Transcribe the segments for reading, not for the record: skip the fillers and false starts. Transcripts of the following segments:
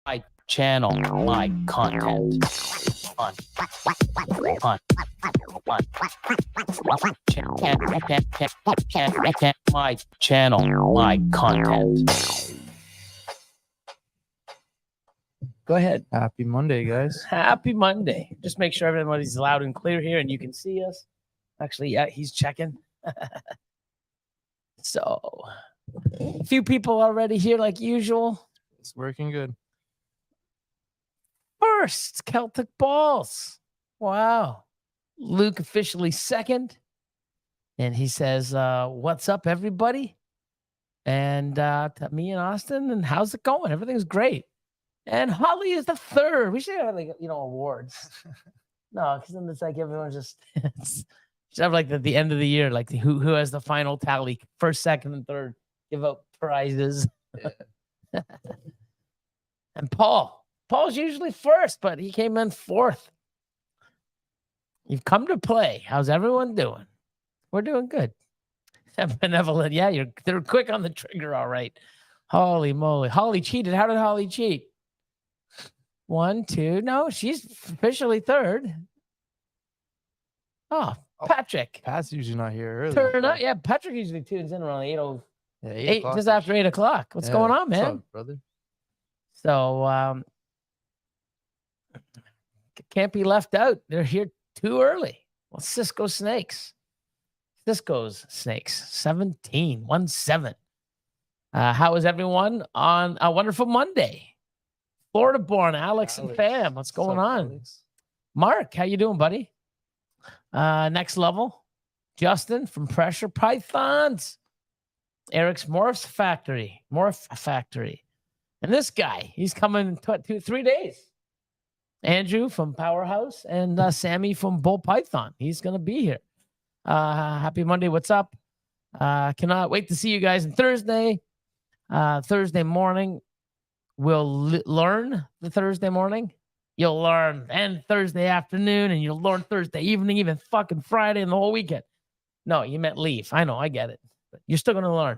My channel, my content. My channel, my content. Go ahead. Happy Monday, guys. Happy Monday. Just make sure everybody's loud and clear here and you can see us. Actually, yeah, he's checking. So, a few people already here like usual. It's working good. First, Celtic Balls. Wow. Luke officially second. And he says, what's up, everybody? And to me and Austin, and how's it going? Everything's great. And Holly is the third. We should have, like, awards. No, because then it's like everyone's just... should have, like, at the end of the year, like, who has the final tally, first, second, and third. Give out prizes. Yeah. And Paul's usually first, but he came in fourth. You've come to play. How's everyone doing? We're doing good. Benevolent. Yeah, they're quick on the trigger, all right. Holy moly. Holly cheated. How did Holly cheat? 1, 2. No, she's officially third. Oh, Patrick. Pat's usually not here early. Turn up. Yeah, Patrick usually tunes in around 8 o'clock. just after 8 o'clock. What's going on, man? What's up, brother? So, can't be left out. They're here too early. Well, Cisco Snakes. Cisco's Snakes. 17. How is everyone on a wonderful Monday? Florida-born Alex and Fam. What's going on? Alex? Mark, how you doing, buddy? Next level. Justin from Pressure Pythons. Eric's Morph Factory. And this guy, he's coming in 3 days. Andrew from Powerhouse and Sammy from Bull Python. He's going to be here. Happy Monday. What's up? Cannot wait to see you guys on Thursday. Thursday morning. We'll learn the Thursday morning. You'll learn. And Thursday afternoon. And you'll learn Thursday evening, even fucking Friday and the whole weekend. No, you meant leave. I know. I get it. But you're still going to learn.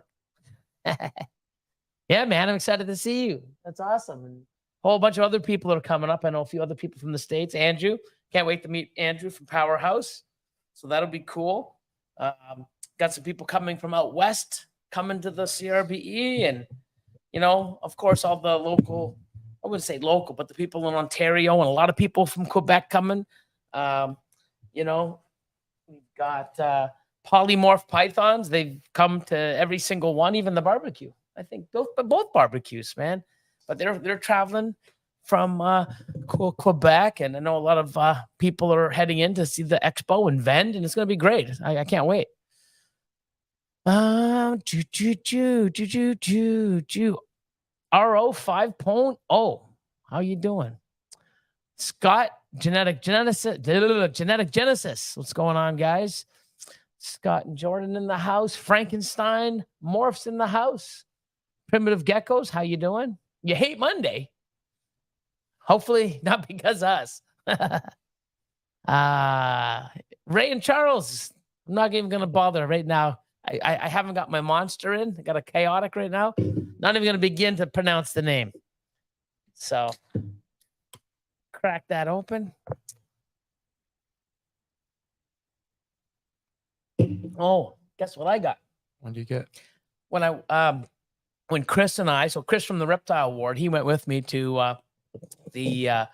Yeah, man. I'm excited to see you. That's awesome. And a whole bunch of other people are coming up. I know a few other people from the States. Andrew. Can't wait to meet Andrew from Powerhouse. So that'll be cool. Got some people coming from out west, coming to the CRBE. And, of course, all the local, I wouldn't say local, but the people in Ontario and a lot of people from Quebec coming. We've got polymorph pythons. They've come to every single one, even the barbecue. I think both barbecues, man. But they're traveling from Quebec, and I know a lot of people are heading in to see the Expo and vend, and it's going to be great. I can't wait. RO 5.0. How you doing? Scott, Genetic Genesis. What's going on, guys? Scott and Jordan in the house. Frankenstein. Morphs in the house. Primitive Geckos. How you doing? You hate Monday. Hopefully not because of us. Ray and Charles. I'm not even going to bother right now. I haven't got my monster in. I got a chaotic right now. Not even going to begin to pronounce the name. So, crack that open. Oh, guess what I got? What do you get? When Chris and I, so Chris from the Reptile Ward, he went with me to the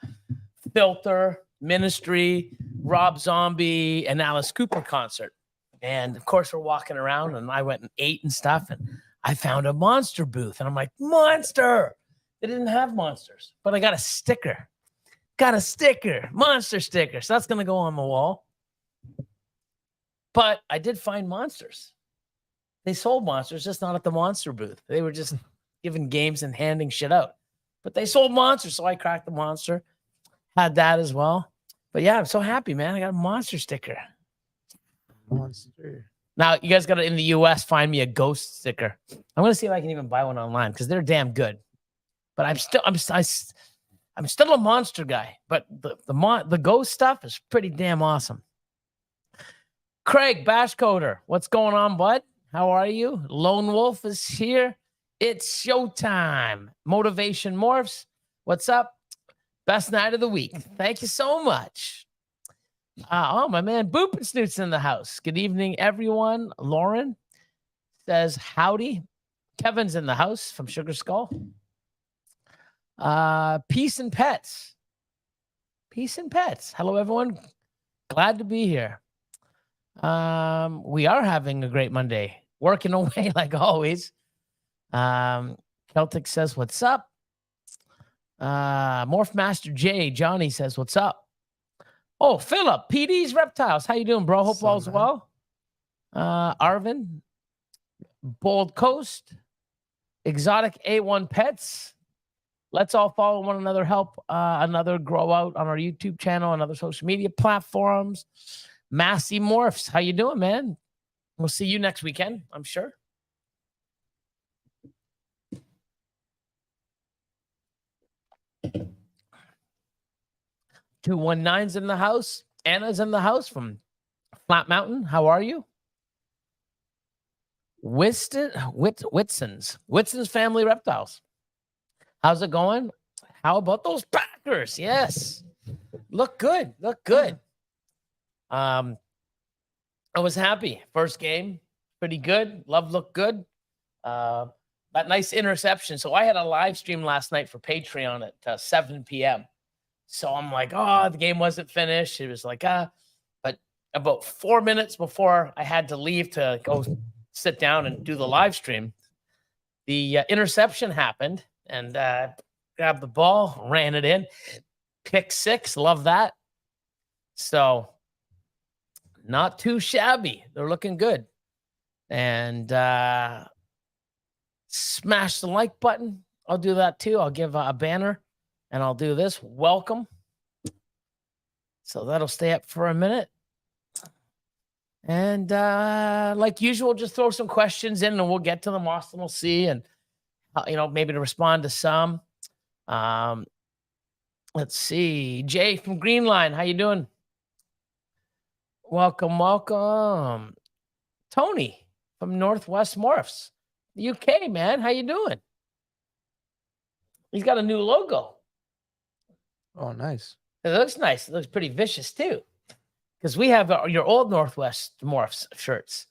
filter ministry Rob Zombie and Alice Cooper concert. And of course, we're walking around, and I went and ate and stuff, and I found a Monster booth, and I'm like, Monster! They didn't have Monsters, but I got a sticker. Monster sticker. So that's going to go on the wall. But I did find Monsters. They sold Monsters, just not at the Monster booth. They were just giving games and handing shit out. But they sold Monsters, so I cracked the Monster. Had that as well. But yeah, I'm so happy, man. I got a Monster sticker. Monster. Now, you guys got to, in the US, find me a Ghost sticker. I'm going to see if I can even buy one online because they're damn good. But I'm still a Monster guy. But the Ghost stuff is pretty damn awesome. Craig, Bashcoder, what's going on, bud? How are you? Lone Wolf is here. It's showtime. Motivation Morphs, what's up? Best night of the week. Thank you so much. Oh, my man, Boop and Snoot's in the house. Good evening, everyone. Lauren says howdy. Kevin's in the house from Sugar Skull. Peace and Pets. Peace and Pets. Hello, everyone. Glad to be here. We are having a great Monday. Working away like always. Celtic says, what's up? Morph Master J, Johnny says, what's up? Oh, Philip, PD's Reptiles. How you doing, bro? Hope all's well. Arvin, Bold Coast, Exotic A1 Pets. Let's all follow one another, help another grow out on our YouTube channel and other social media platforms. Massey Morphs, how you doing, man? We'll see you next weekend, I'm sure. $219's in the house. Anna's in the house from Flat Mountain. How are you? Whitson's Family Reptiles. How's it going? How about those Packers? Yes. Look good. Look good. I was happy. First game, pretty good. Love looked good. That nice interception. So I had a live stream last night for Patreon at 7 p.m. So I'm like, oh, the game wasn't finished. It was like, but about 4 minutes before I had to leave to go sit down and do the live stream, the interception happened, and grabbed the ball, ran it in, pick 6. Love that. So not too shabby. They're looking good. And smash the like button. I'll do that too. I'll give a banner. And I'll do this. Welcome. So that'll stay up for a minute. And like usual, just throw some questions in and we'll get to them. Austin will see. And, maybe to respond to some. Let's see. Jay from Greenline. How you doing? Welcome, welcome. Tony from Northwest Morphs. UK, man. How you doing? He's got a new logo. Oh, nice. It looks nice. It looks pretty vicious too, because we have your old Northwest Morphs shirts.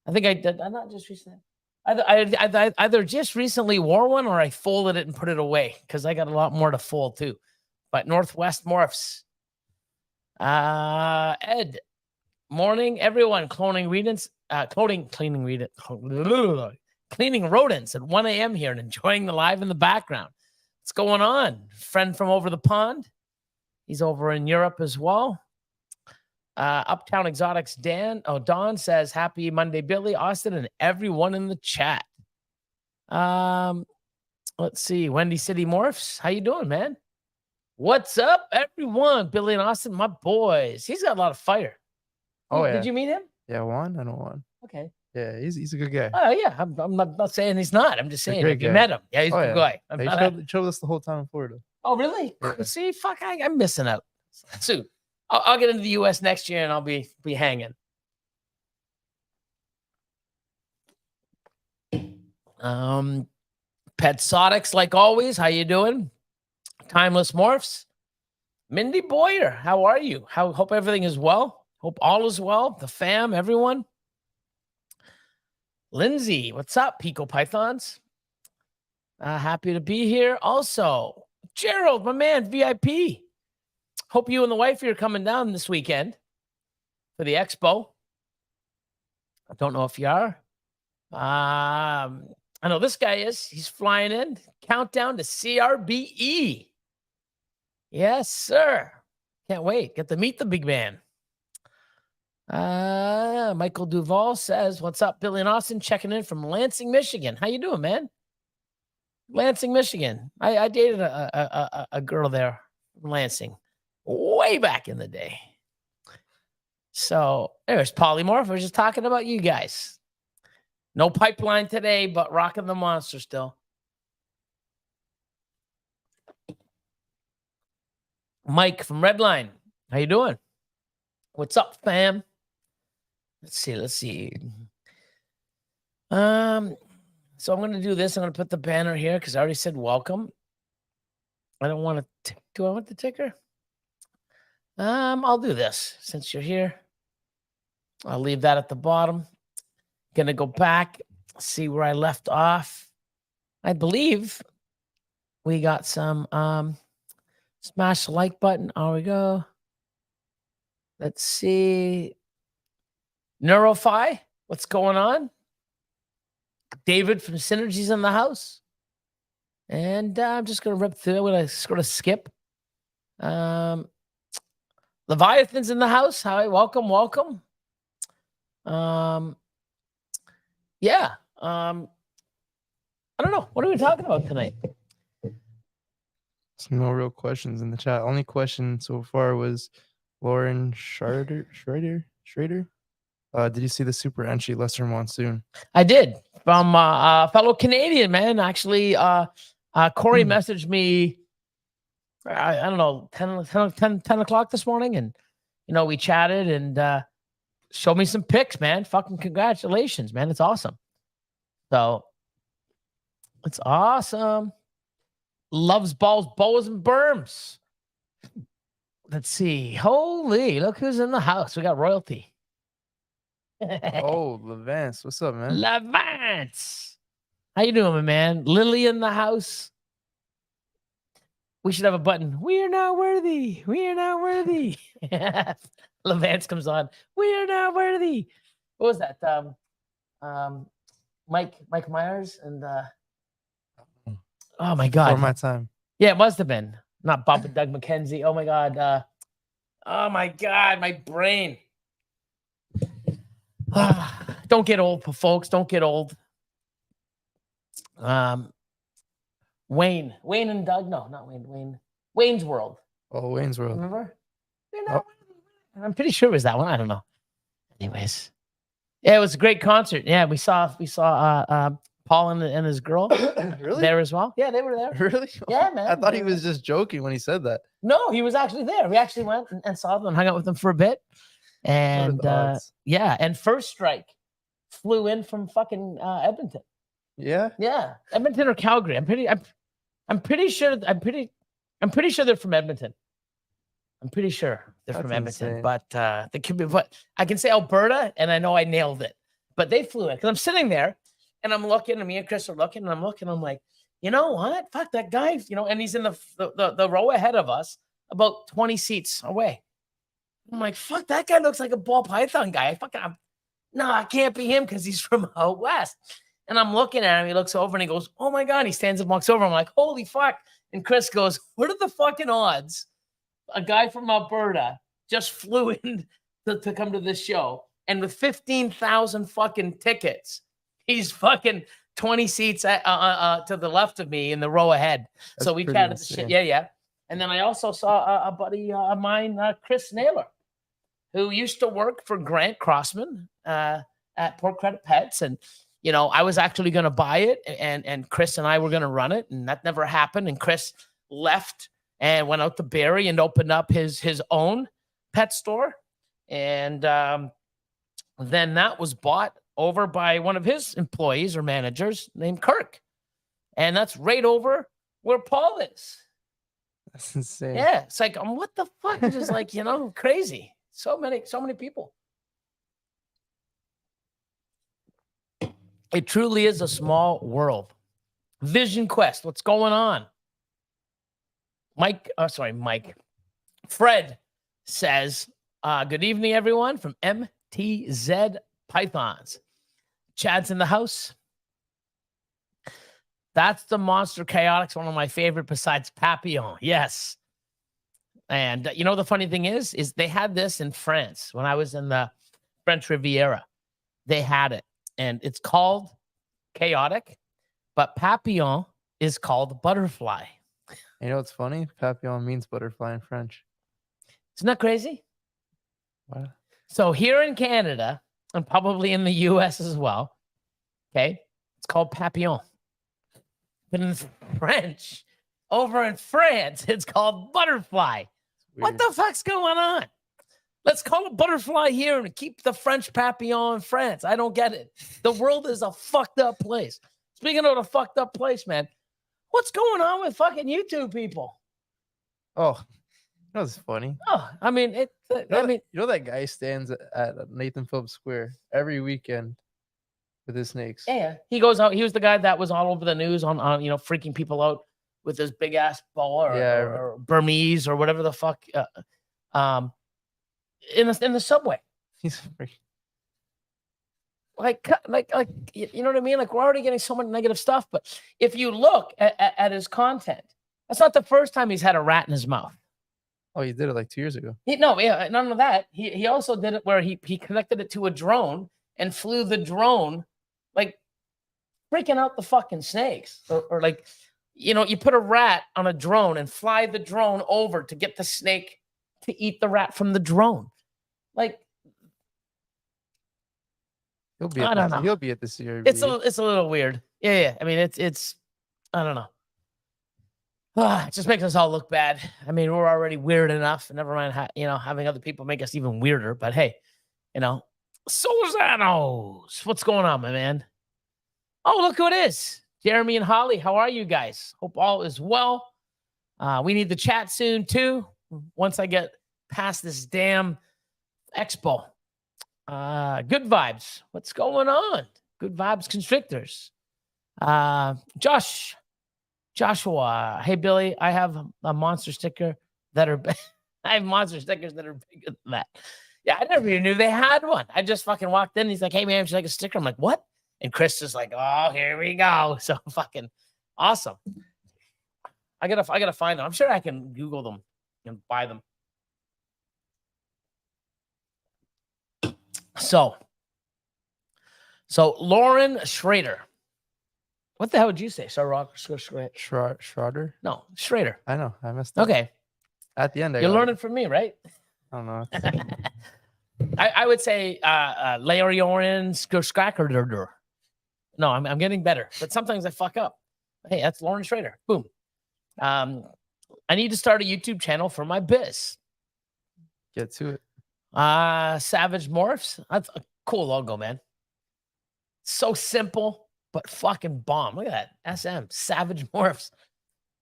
I think I did. I not just recently. I either just recently wore one or I folded it and put it away because I got a lot more to fold too. But Northwest Morphs. Ed, morning, everyone. Cleaning rodents at 1 a.m. here and enjoying the live in the background. What's going on? Friend from over the pond. He's over in Europe as well. Uptown Exotics Don says, happy Monday, Billy, Austin, and everyone in the chat. Let's see. Wendy City Morphs. How you doing, man? What's up, everyone? Billy and Austin, my boys. He's got a lot of fire. Oh, yeah. Did you meet him? Yeah, Juan. I know Juan. Okay. Yeah, he's a good guy. Oh, yeah. I'm not saying he's not. I'm just saying if you met him. Yeah, he's a good guy. He showed us the whole time in Florida. Oh, really? Yeah. See, fuck, I'm missing out. So I'll get into the U.S. next year and I'll be hanging. Petsotics, like always. How you doing? Timeless Morphs. Mindy Boyer, how are you? Hope everything is well. Hope all is well. The fam, everyone. Lindsay, what's up, Pico Pythons? Happy to be here. Also, Gerald, my man, VIP. Hope you and the wife are coming down this weekend. for the Expo. I don't know if you are. I know this guy is. He's flying in. Countdown to CRBE. Yes, sir. Can't wait. Get to meet the big man. Michael Duval says, "What's up, Billy and Austin? Checking in from Lansing, Michigan. How you doing, man? Lansing, Michigan. I dated a girl there from Lansing way back in the day. So there's Polymorph. We're just talking about you guys. No pipeline today, but rocking the monster still. Mike from Redline. How you doing? What's up, fam? Let's see. So I'm going to do this. I'm going to put the banner here because I already said welcome. I don't want to. Do I want the ticker? I'll do this since you're here. I'll leave that at the bottom. Gonna go back, see where I left off. I believe we got some smash the like button. There we go. Let's see. Neurofi, what's going on? David from Synergy's in the house. And I'm just gonna rip through. I'm gonna sort of skip. Leviathan's in the house. Hi, welcome. Yeah. I don't know. What are we talking about tonight? There's no real questions in the chat. Only question so far was Lauren Schrader. Did you see the super entry, Lester Monsoon? I did. From a fellow Canadian, man. Actually, Corey messaged me, I don't know, 10 o'clock this morning. And, we chatted and showed me some pics, man. Fucking congratulations, man. It's awesome. So, it's awesome. Loves balls, boas, and berms. Let's see. Holy, look who's in the house. We got royalty. Oh, Levance. What's up, man? Levance. How you doing, my man? Lily in the house. We should have a button. We are not worthy. We are not worthy. Levance comes on. We are not worthy. What was that? Mike Myers and oh my God. For my time. Yeah, it must have been. Not Bob and Doug McKenzie. Oh my God. Oh my God, my brain. Don't get old, folks. Don't get old. Wayne and Doug. No, not Wayne. Wayne's World. Oh, Wayne's World. Remember? I'm pretty sure it was that one. I don't know. Anyways, yeah, it was a great concert. Yeah, we saw Paul and his girl Really? there as well. Yeah, they were there. Really? Yeah, man. I thought he was just joking when he said that. No, he was actually there. We actually went and saw them and hung out with them for a bit. And yeah, and First Strike flew in from fucking Edmonton. Yeah. Yeah, Edmonton or Calgary. I'm pretty sure they're from Edmonton. I'm pretty sure they're from Edmonton, insane. but they could be. But I can say Alberta, and I know I nailed it. But they flew in because I'm sitting there, and I'm looking, and me and Chris are looking, and I'm looking. I'm like, you know what? Fuck that guy. And he's in the row ahead of us, about 20 seats away. I'm like, fuck, that guy looks like a ball python guy. No, it can't be him because he's from out west. And I'm looking at him. He looks over and he goes, oh my God. He stands up, walks over. I'm like, holy fuck. And Chris goes, what are the fucking odds? A guy from Alberta just flew in to come to this show. And with 15,000 fucking tickets, he's fucking 20 seats to the left of me in the row ahead. That's so we pretty chatted the insane. shit. Yeah. And then I also saw a buddy of mine, Chris Nailah, who used to work for Grant Crossman at Port Credit Pets. And, I was actually going to buy it and Chris and I were going to run it. And that never happened. And Chris left and went out to Barrie and opened up his own pet store. And then that was bought over by one of his employees or managers named Kirk. And that's right over where Paul is. That's insane. Yeah. It's like, what the fuck? It's just like, crazy. So many people. It truly is a small world. Vision Quest, what's going on? Mike. Fred says, Good evening, everyone, from MTZ Pythons. Chad's in the house. That's the Monster Chaotix, one of my favorite besides Papillon. Yes. And you know, the funny thing is they had this in France when I was in the French Riviera. They had it, and it's called Chaotic, but Papillon is called butterfly. You know what's funny? Papillon means butterfly in French. Isn't that crazy? What? So here in Canada, and probably in the US as well, okay, it's called Papillon. But in French, over in France, it's called butterfly. What the fuck's going on? Let's call it butterfly here and keep the French Papillon in France. I don't get it. The world is a fucked up place. Speaking of a fucked up place, man, what's going on with fucking YouTube people? Oh, that was funny. Oh, I mean, You know that guy stands at Nathan Phillips Square every weekend with his snakes. Yeah, he goes out. He was the guy that was all over the news on freaking people out with his big ass boa or Burmese or whatever the fuck. In the subway. He's like you know what I mean? Like, we're already getting so much negative stuff, but if you look at his content, that's not the first time he's had a rat in his mouth. Oh, he did it like 2 years ago. None of that. He also did it where he connected it to a drone and flew the drone, like freaking out the fucking snakes, or like, you know, you put a rat on a drone and fly the drone over to get the snake to eat the rat from the drone. Like, He'll be at this year. It's a little weird. Yeah. I mean, it's I don't know. It just makes us all look bad. I mean, we're already weird enough. Never mind, having other people make us even weirder. But hey, Solanos, what's going on, my man? Oh, look who it is. Jeremy and Holly, how are you guys? Hope all is well. We need the chat soon too. Once I get past this damn Expo. Good vibes. What's going on? Good vibes constrictors. Joshua. Hey, Billy, I have a monster sticker that are I have monster stickers that are bigger than that. Yeah, I never even knew they had one. I just fucking walked in. He's like, hey, man, should I like a sticker? I'm like, what? And Chris is like, oh, here we go. So fucking awesome. I gotta find them. I'm sure I can Google them and buy them. So Lauren Schrader. What the hell would you say? Schrader? No, Schrader. I know. I messed up. Okay. At the end, you're learning from me, right? I don't know. I would say Lauren Schrader. No, I'm getting better, but sometimes I fuck up. Hey, that's Lauren Schrader. Boom. I need to start a YouTube channel for my biz. Get to it. Savage Morphs. That's a cool logo, man. So simple, but fucking bomb. Look at that. SM. Savage Morphs.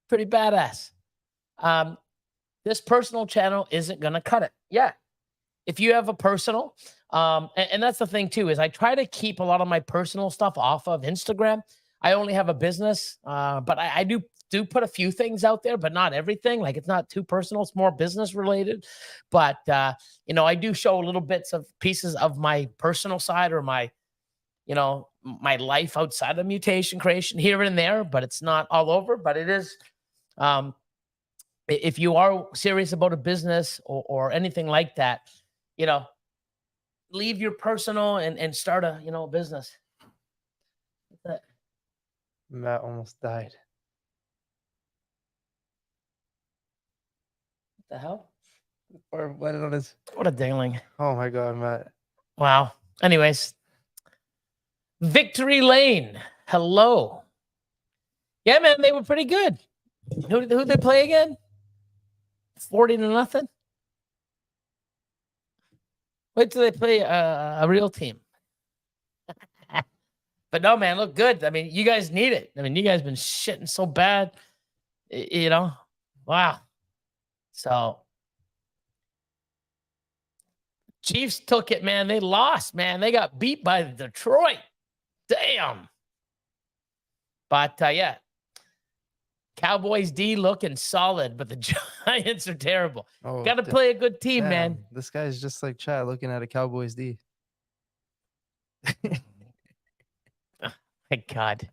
Pretty badass. This personal channel isn't going to cut it. Yeah. If you have a personal, and that's the thing too, is I try to keep a lot of my personal stuff off of Instagram. I only have a business, but I do put a few things out there, but not everything. Like, it's not too personal. It's more business related. But, I do show little bits of pieces of my personal side or my life outside of mutation creation here and there, but it's not all over. But it is, if you are serious about a business or anything like that, leave your personal and start a, business. Matt almost died. The hell? Or what is? What a dingling. Oh my God, Matt. Wow. Anyways, Victory Lane. Hello. Yeah, man, they were pretty good. Who'd they play again? 40-0. Wait till they play a real team. But no, man, look good. I mean, you guys need it. I mean, you guys been shitting so bad. Wow. So Chiefs took it, man. They lost, man. They got beat by Detroit. Damn. But yeah, Cowboys D looking solid, but the Giants are terrible. Oh, Got to play a good team, man. damn, this guy's just like Chad looking at a Cowboys D. My God.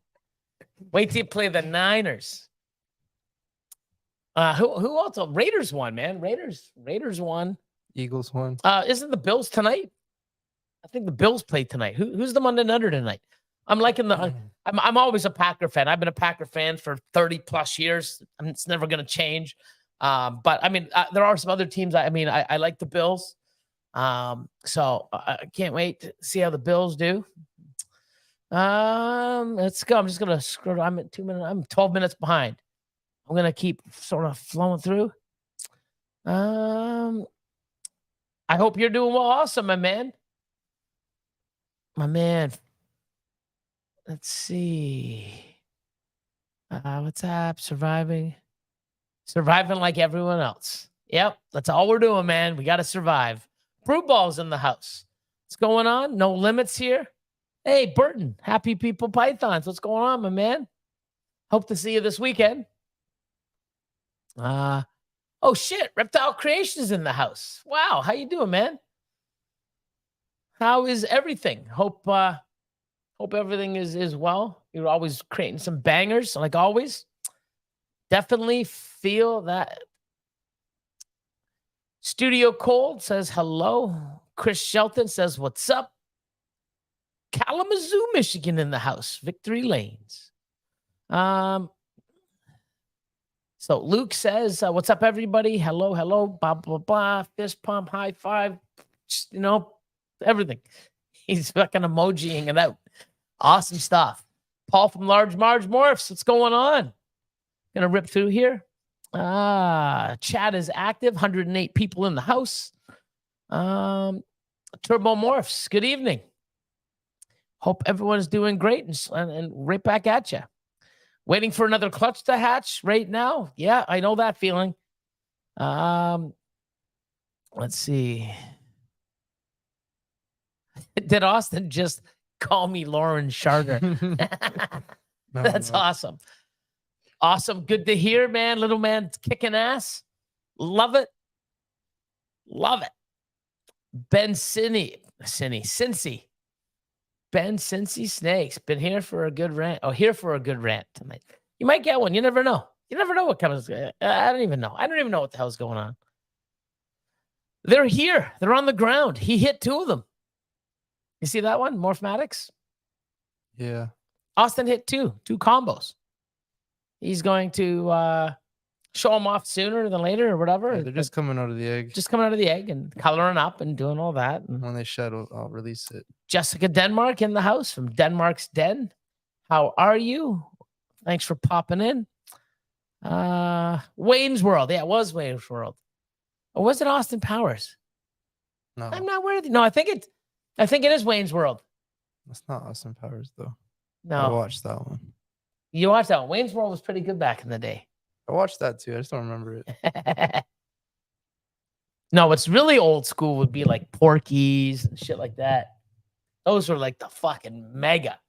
Wait till you play the Niners. Who also? Raiders won, man. Raiders won. Eagles won. Isn't the Bills tonight? I think the Bills play tonight. Who's the Monday Nighter tonight? I'm liking the. I'm always a Packer fan. I've been a Packer fan for 30 plus years. It's never going to change. But I mean, there are some other teams. I like the Bills. So I can't wait to see how the Bills do. Let's go. I'm just gonna scroll. I'm at 2 minutes. I'm 12 minutes behind. I'm gonna keep sort of flowing through. I hope you're doing well. Awesome, my man. My man. Let's see. What's up? Surviving like everyone else. Yep, that's all we're doing, man. We got to survive. Brew Ball's in the house. What's going on? No limits here. Hey, Burton. Happy People Pythons. What's going on, my man? Hope to see you this weekend. Oh shit, Reptile Creation is in the house. Wow, how you doing, man? How is everything? Hope everything is well. You're always creating some bangers, like always. Definitely feel that. Studio Cold says hello. Chris Shelton says what's up. Kalamazoo, Michigan in the house. Victory Lanes. So Luke says, what's up, everybody? Hello, hello, blah, blah, blah. Fist pump, high five, just, everything. He's fucking emojiing it out. Awesome stuff. Paul from Large Marge Morphs. What's going on? Gonna rip through here. Chat is active. 108 people in the house. Turbo Morphs. Good evening. Hope everyone's doing great and right back at you. Waiting for another clutch to hatch right now. Yeah, I know that feeling. Let's see. Did Austin just call me Lauren Charter? That's awesome. Awesome. Good to hear, man. Little man kicking ass. Love it. Love it. Ben Cincy. Ben Cincy Snakes. Been here for a good rant. Oh, here for a good rant tonight. You might get one. You never know. You never know what comes. I don't even know. I don't even know what the hell's going on. They're here. They're on the ground. He hit 2 of them. You see that one? Morphmatics? Yeah. Austin hit 2 combos. He's going to show them off sooner than later or whatever. Yeah, they're just coming out of the egg. Just coming out of the egg and coloring up and doing all that. And when they shed, I'll release it. Jessica Denmark in the house from Denmark's Den. How are you? Thanks for popping in. Wayne's World. Yeah, it was Wayne's World. Or was it Austin Powers? No. I'm not worried. No, I think it is Wayne's World. It's not Austin Powers, though. No. I watched that one. You watched that one. Wayne's World was pretty good back in the day. I watched that too. I just don't remember it. No, what's really old school would be like Porky's and shit like that. Those were like the fucking mega.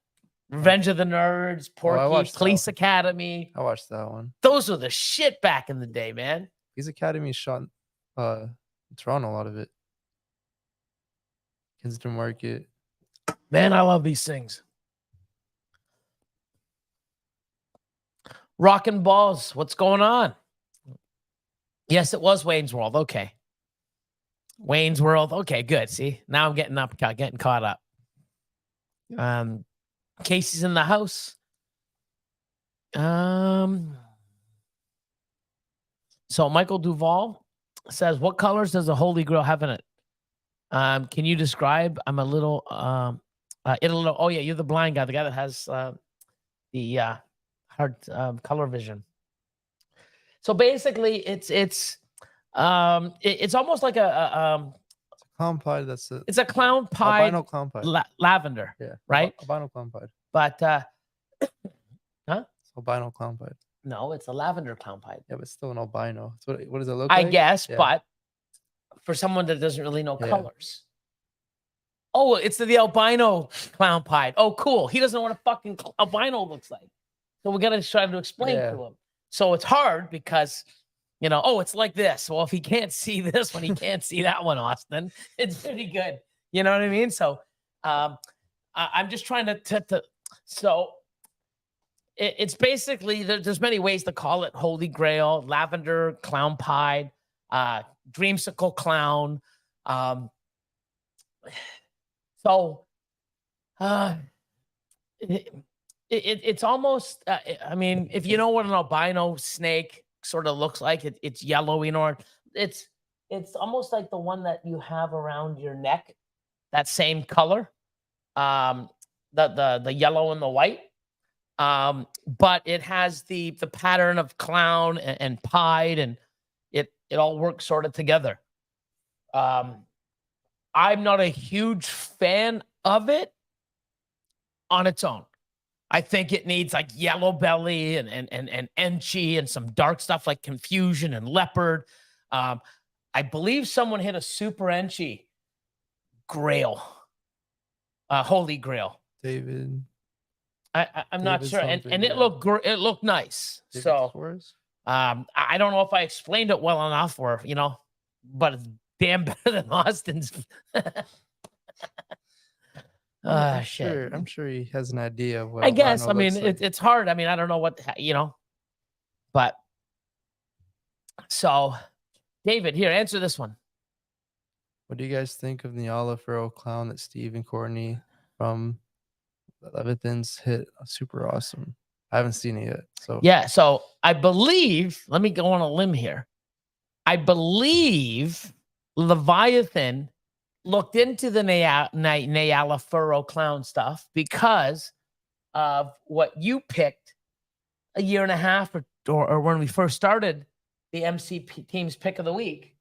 Revenge of the Nerds, Porky, Police Academy. I watched that one. Those were the shit back in the day, man. Police Academy shot in Toronto, a lot of it. Kensington Market. Man, I love these things. Rockin' Balls, what's going on? Yes, it was Wayne's World. Okay. Wayne's World. Okay, good. See, now I'm getting caught up. Casey's in the house. So Michael Duval says, what colors does the Holy Grail have in it? Can you describe? I'm a little, oh yeah, you're the blind guy, the guy that has the hard color vision. So basically, it's almost like a clown pie. It's a clown pie. Albino clown pie. Lavender. Yeah. Right. Albino clown pie. But huh? It's albino clown pie. No, it's a lavender clown pie. Yeah, but it's still an albino. What does it look like? I guess, yeah. But for someone that doesn't really know colors. Oh, it's the albino clown pie. Oh, cool. He doesn't know what a fucking albino looks like. So we got to try to explain to him. So it's hard because, you know, oh, it's like this. Well, if he can't see this one, he can't see that one, Austin. It's pretty good. You know what I mean? So I'm just trying to so it's basically, there's many ways to call it: Holy Grail, Lavender, Clown Pied, Dreamsicle Clown. So it's almost, I mean, if you know what an albino snake sort of looks like, it's yellow, you know, it's almost like the one that you have around your neck, that same color, the yellow and the white. But it has the pattern of clown and pied, and it all works sort of together. I'm not a huge fan of it on its own. I think it needs like Yellow Belly and Enchi and some dark stuff like Confusion and Leopard. I believe someone hit a Super Enchi Grail, Holy Grail. David. I'm not sure, and it looked nice. David So Torres? I don't know if I explained it well enough, or you know, but it's damn better than Austin's. I'm Shit. I'm sure he has an idea of what I guess. albino I mean, looks like. it's hard. I mean, I don't know what, you know, but so David, here, answer this one. What do you guys think of the Nailah Feral Clown that Steve and Courtney from Leviathan's hit? Super awesome. I haven't seen it yet. So Yeah. So I believe, let me go on a limb here. I believe Leviathan looked into the Nailah Furrow Clown stuff because of what you picked a year and a half or when we first started the MC team's pick of the week.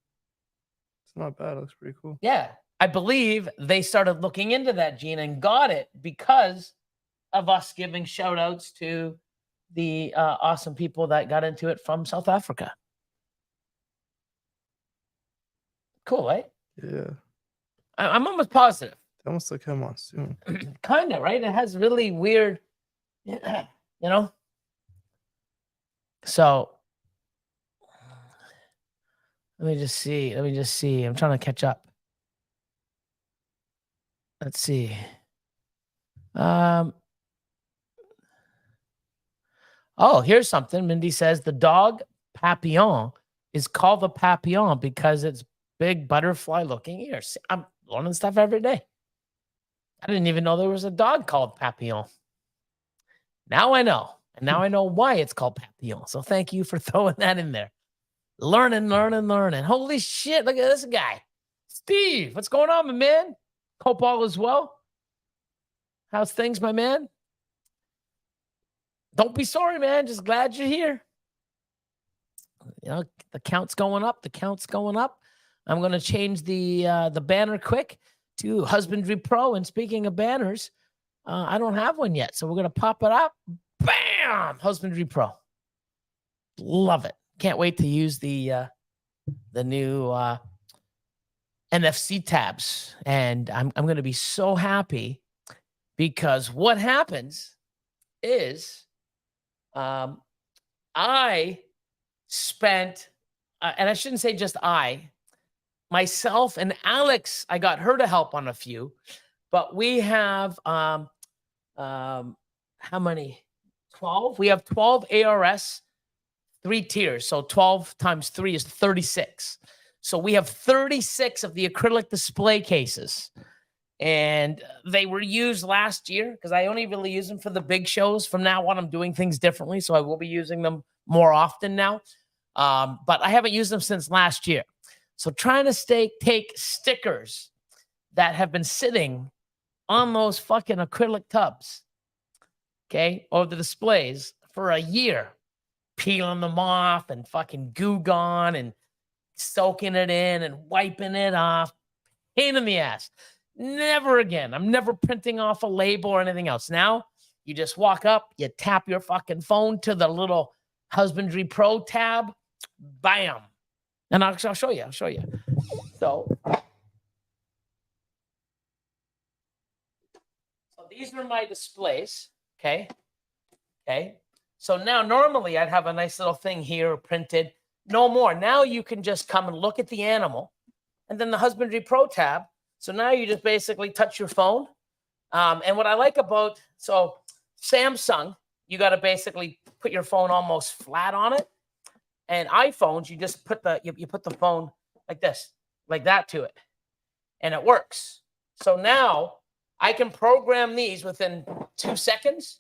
it's not bad. It looks pretty cool. Yeah. I believe they started looking into that gene and got it because of us giving shout outs to the awesome people that got into it from South Africa. Cool, right? Yeah. I'm almost positive. That wants to come on soon. Kind of, right? It has really weird, you know? So let me just see. I'm trying to catch up. Let's see. Oh, here's something. Mindy says the dog Papillon is called the Papillon because it's big butterfly looking ears. I'm learning stuff every day. I didn't even know there was a dog called Papillon. Now I know. And now I know why it's called Papillon. So thank you for throwing that in there. Learning. Holy shit. Look at this guy. Steve, what's going on, my man? Hope all is well. How's things, my man? Don't be sorry, man. Just glad you're here. You know, the count's going up. I'm going to change the banner quick to Husbandry Pro. And speaking of banners, I don't have one yet. So we're going to pop it up. Bam! Husbandry Pro. Love it. Can't wait to use the new NFC tabs. And I'm going to be so happy because what happens is I spent, and I shouldn't say just myself and Alex, I got her to help on a few, but we have, how many? 12? We have 12 ARS, 3 tiers. So 12 times 3 is 36. So we have 36 of the acrylic display cases. And they were used last year because I only really use them for the big shows. From now on, I'm doing things differently. So I will be using them more often now. But I haven't used them since last year. So trying to take stickers that have been sitting on those fucking acrylic tubs, okay, or the displays for a year, peeling them off and fucking goo gone and soaking it in and wiping it off. Pain in the ass. Never again. I'm never printing off a label or anything else. Now, you just walk up, you tap your fucking phone to the little Husbandry Pro tab, bam. And I'll show you. So these are my displays, okay? So now normally I'd have a nice little thing here printed. No more. Now you can just come and look at the animal, and then the Husbandry Pro tab. So now you just basically touch your phone. And what I like about, so Samsung, you got to basically put your phone almost flat on it. And iPhones, you just put you put the phone like this, like that to it, and it works. So now I can program these within 2 seconds.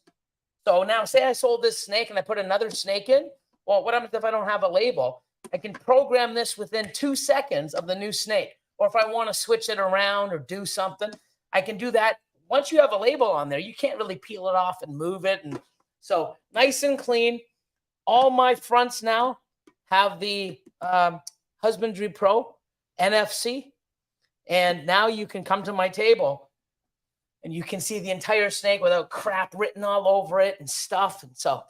So now say I sold this snake and I put another snake in. Well, what happens if I don't have a label? I can program this within 2 seconds of the new snake. Or if I want to switch it around or do something, I can do that. Once you have a label on there, you can't really peel it off and move it. And so nice and clean. All my fronts now have the Husbandry Pro NFC. And now you can come to my table and you can see the entire snake without crap written all over it and stuff. And so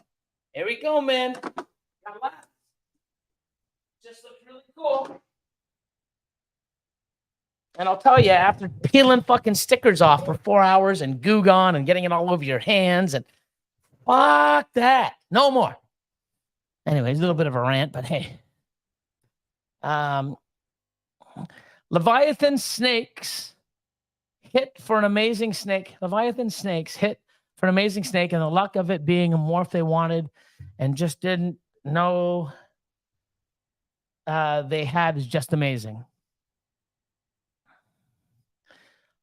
here we go, man. Just looks really cool. And I'll tell you, after peeling fucking stickers off for 4 hours and goo gone and getting it all over your hands, and fuck that. No more. Anyways, a little bit of a rant, but hey. Leviathan snakes hit for an amazing snake. Leviathan snakes hit for an amazing snake, and the luck of it being a morph they wanted and just didn't know they had is just amazing.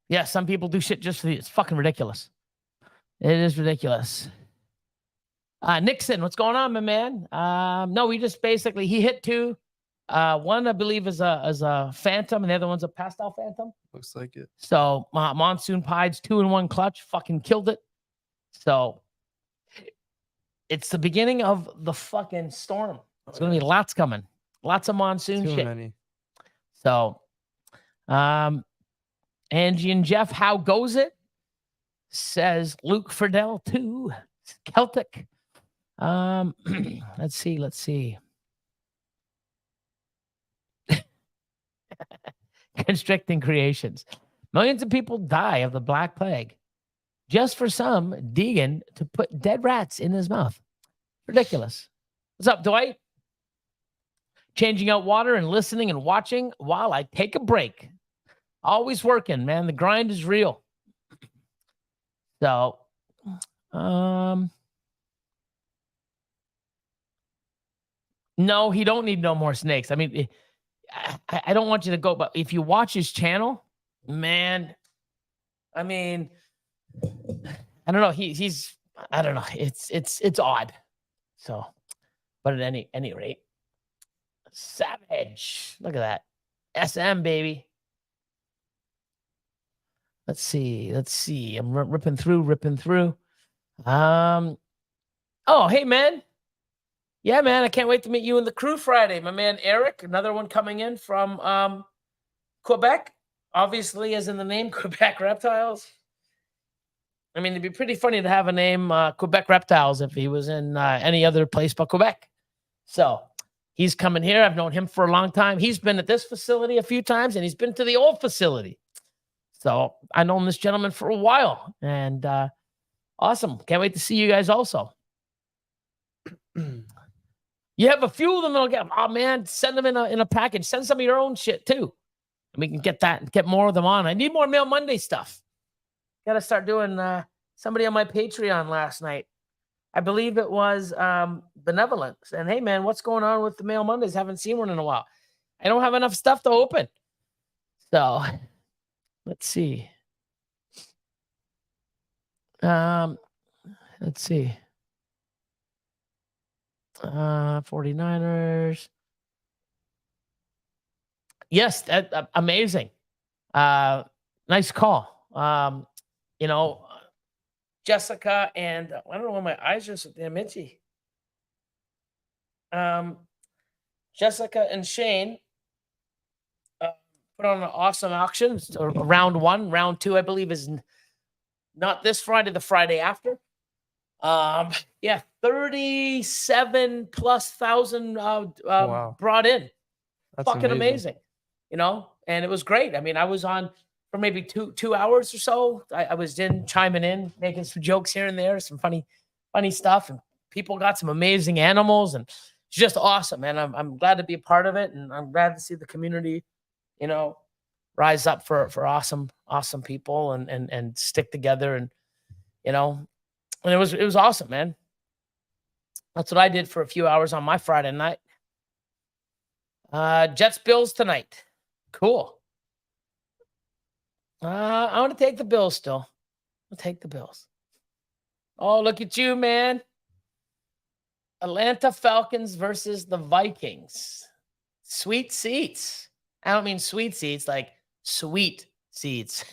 Yeah, some people do shit just for the, it's fucking ridiculous. It is ridiculous. Nixon, what's going on, my man? No, we just basically, he hit 2. One, I believe, is a phantom, and the other one's a pastel phantom. Looks like it. So Monsoon Pied's 2-in-1 clutch, fucking killed it. So it's the beginning of the fucking storm. It's gonna be lots coming, lots of monsoon Too shit. many. So, Angie and Jeff, how goes it? Says Luke Friedel 2, Celtic. Let's see. Constricting creations. Millions of people die of the Black Plague just for some Deegan to put dead rats in his mouth. Ridiculous. What's up, Dwight? Changing out water and listening and watching while I take a break. Always working, man. The grind is real. So, no, he don't need no more snakes. I mean, I don't want you to go, but if you watch his channel, man, I mean, I don't know. He's I don't know. It's odd. So, but at any rate, savage. Look at that. SM, baby. Let's see. I'm ripping through. Oh, hey, man. Yeah, man. I can't wait to meet you in the crew Friday. My man, Eric, another one coming in from Quebec. Obviously, as in the name, Quebec Reptiles. I mean, it'd be pretty funny to have a name Quebec Reptiles if he was in any other place but Quebec. So he's coming here. I've known him for a long time. He's been at this facility a few times, and he's been to the old facility. So I've known this gentleman for a while, and awesome. Can't wait to see you guys also. You have a few of them that'll get, oh man, send them in a package. Send some of your own shit too. And we can get that and get more of them on. I need more Mail Monday stuff. Got to start doing, somebody on my Patreon last night. I believe it was Benevolence. And hey man, what's going on with the Mail Mondays? Haven't seen one in a while. I don't have enough stuff to open. So let's see. Let's see. 49ers. Yes, amazing. Nice call. You know, Jessica and I don't know why my eyes are so damn itchy. Jessica and Shane put on an awesome auction. So round 1, round 2, I believe, is not this Friday, the Friday after. Yeah, 37,000+ Wow. brought in. That's Fucking amazing. You know, and it was great. I mean, I was on for maybe two hours or so. I was chiming in, making some jokes here and there, some funny stuff, and people got some amazing animals, and it's just awesome, man. I'm glad to be a part of it, and I'm glad to see the community, you know, rise up for awesome people and stick together, and you know, and it was awesome, man. That's what I did for a few hours on my Friday night. Jets Bills tonight. Cool. I want to take the Bills still. I'll take the Bills. Oh, look at you, man. Atlanta Falcons versus the Vikings. Sweet seats. I don't mean sweet seats, like sweet seats.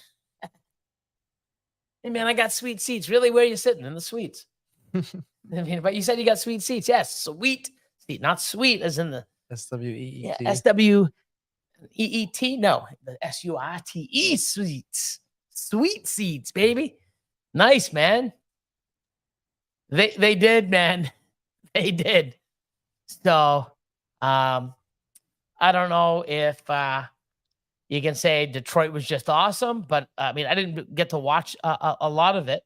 Hey, man, I got sweet seats. Really, where are you sitting? In the suites. I mean, but you said you got sweet seats. Yes, sweet seat. Not sweet as in the SWEET. yeah, SWEET. No, the SUITE suites. Sweet seats, baby. Nice, man. They did, man. They did. So, I don't know if you can say Detroit was just awesome, but I mean, I didn't get to watch a lot of it.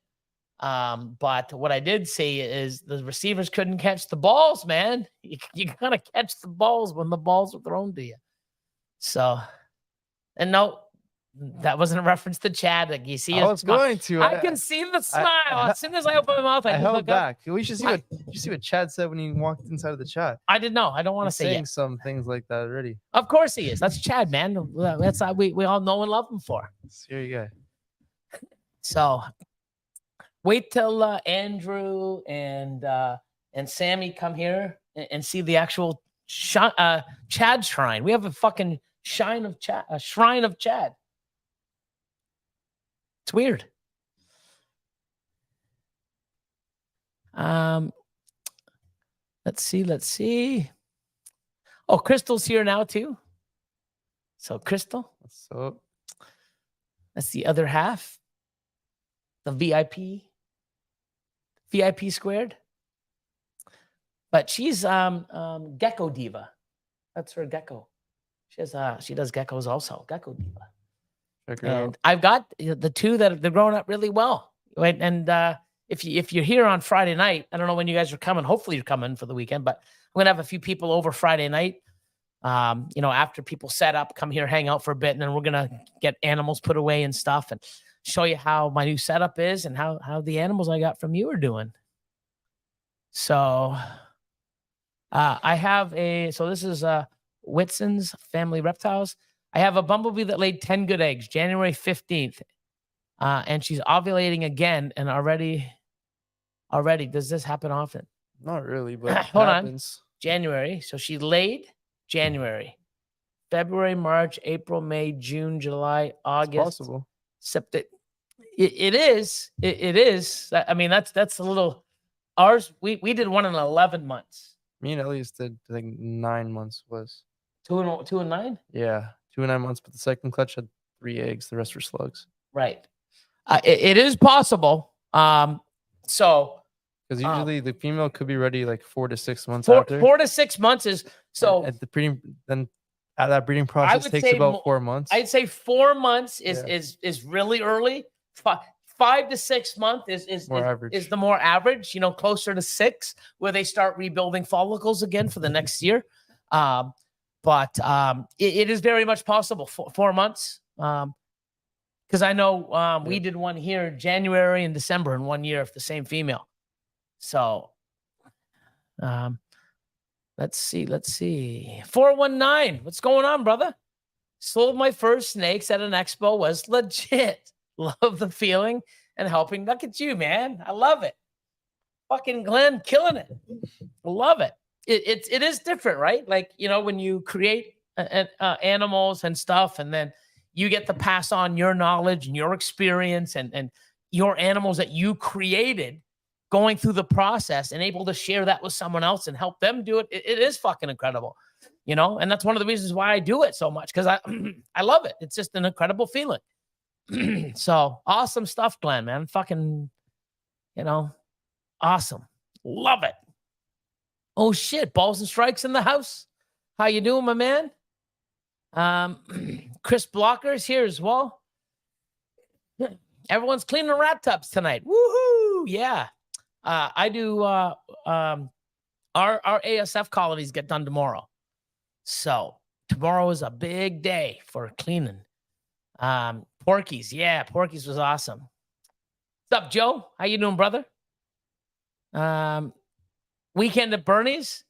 But what I did see is the receivers couldn't catch the balls, man. You gotta catch the balls when the balls are thrown to you. So, and no, that wasn't a reference to Chad. Like you see, I was going to. I can see the smile as soon as I open my mouth. I held back. We should see what you see what Chad said when he walked inside of the chat. I didn't know. I don't want to say saying yet. some things like that already. Of course he is. That's Chad, man. That's we all know and love him for. Here you go. So wait till Andrew and Sammy come here and see the actual Chad shrine. We have a fucking shrine of Chad. It's weird. Let's see. Oh, Crystal's here now too. So Crystal. So that's the other half. The VIP squared. But she's Gecko Diva. That's her gecko. She does geckos also. Gecko Diva. Check her And out. I've got the two that they're growing up really well. Right? And if you're here on Friday night, I don't know when you guys are coming. Hopefully you're coming for the weekend, but I'm gonna have a few people over Friday night. You know, after people set up, come here, hang out for a bit, and then we're gonna get animals put away and stuff, and show you how my new setup is and how the animals I got from you are doing. So I have so this is Whitson's Family Reptiles. I have a bumblebee that laid 10 good eggs, January 15th. And she's ovulating again, and already, does this happen often? Not really, but Hold happens. on. January. So she laid January, February, March, April, May, June, July, August. It's possible. September. It is. It is. I mean, that's a little. Ours, we did one in 11 months. Me and Elias did, I think 9 months was. 2 and 9? Yeah, 2 and 9 months, but the second clutch had 3 eggs. The rest were slugs. Right. It is possible. So because usually the female could be ready like 4 to 6 months 4 after. 4 to 6 months is so. At the breeding, then that breeding process takes about 4 months. I'd say 4 months is really early. 5 to 6 months is more average. Is the more average. You know, closer to 6, where they start rebuilding follicles again for the next year. But it is very much possible. 4 months. Because I know we did one here January and December in 1 year of the same female. So let's see. 419. What's going on, brother? Sold my first snakes at an expo. Was legit. Love the feeling and helping. Look at you, man. I love it. Fucking Glenn killing it. Love it. It is different, right? Like, you know, when you create animals and stuff, and then you get to pass on your knowledge and your experience and your animals that you created, going through the process and able to share that with someone else and help them do it. It is fucking incredible, you know? And that's one of the reasons why I do it so much, because I love it. It's just an incredible feeling. So awesome stuff, Glenn, man. Fucking, you know, awesome. Love it. Oh shit, balls and strikes in the house. How you doing, my man? Chris Blocker's here as well. Everyone's cleaning the rat tubs tonight. Woohoo! Yeah. I do our ASF colonies get done tomorrow. So tomorrow is a big day for cleaning. Porky's, yeah, Porky's was awesome. What's up, Joe? How you doing, brother? Weekend at Bernie's.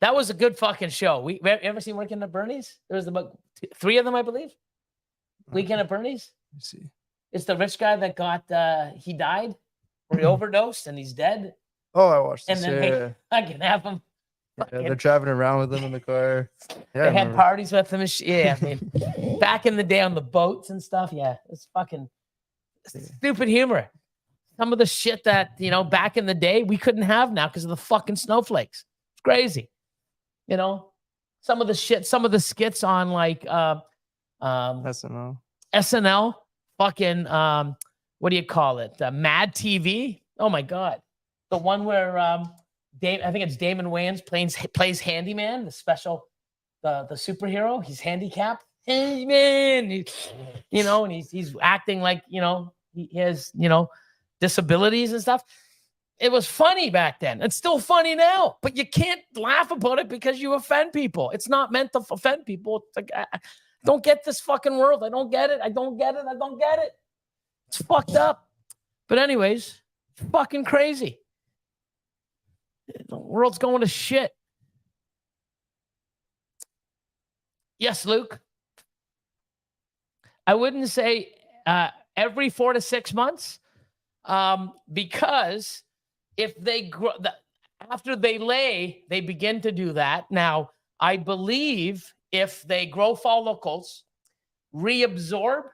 That was a good fucking show. We ever seen Weekend at Bernie's? There was about 3 of them, I believe. Weekend at Bernie's. Let's see. It's the rich guy that got he died or he overdosed and he's dead. Oh, I watched this. And then I can have him. Yeah, they're driving around with them in the car. Yeah, they had parties with them. Yeah, I mean, back in the day on the boats and stuff. Yeah, it's fucking stupid humor. Some of the shit that, you know, back in the day we couldn't have now because of the fucking snowflakes. It's crazy. You know, some of the shit, some of the skits on like SNL, fucking what do you call it? Mad TV. Oh my God. The one where I think it's Damon Wayans plays Handyman, the special, the superhero. He's handicapped. Hey man, you know, and he's acting like, you know, he has, you know, disabilities and stuff. It was funny back then. It's still funny now, but you can't laugh about it because you offend people. It's not meant to offend people. It's like, I don't get this fucking world. I don't get it. I don't get it. I don't get it. It's fucked up. But anyways, it's fucking crazy. The world's going to shit. Yes, Luke. I wouldn't say every 4 to 6 months, because if they grow, after they lay, they begin to do that. Now, I believe if they grow follicles, reabsorb,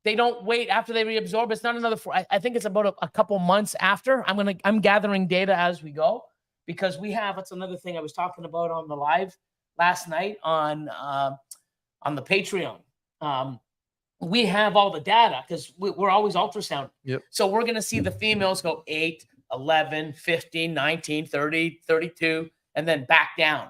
they don't wait after they reabsorb. It's not another 4. I think it's about a couple months after. I'm gathering data as we go because that's another thing I was talking about on the live last night on the Patreon. We have all the data because we're always ultrasound. Yep. So we're going to see the females go 8, 11, 15, 19, 30, 32, and then back down.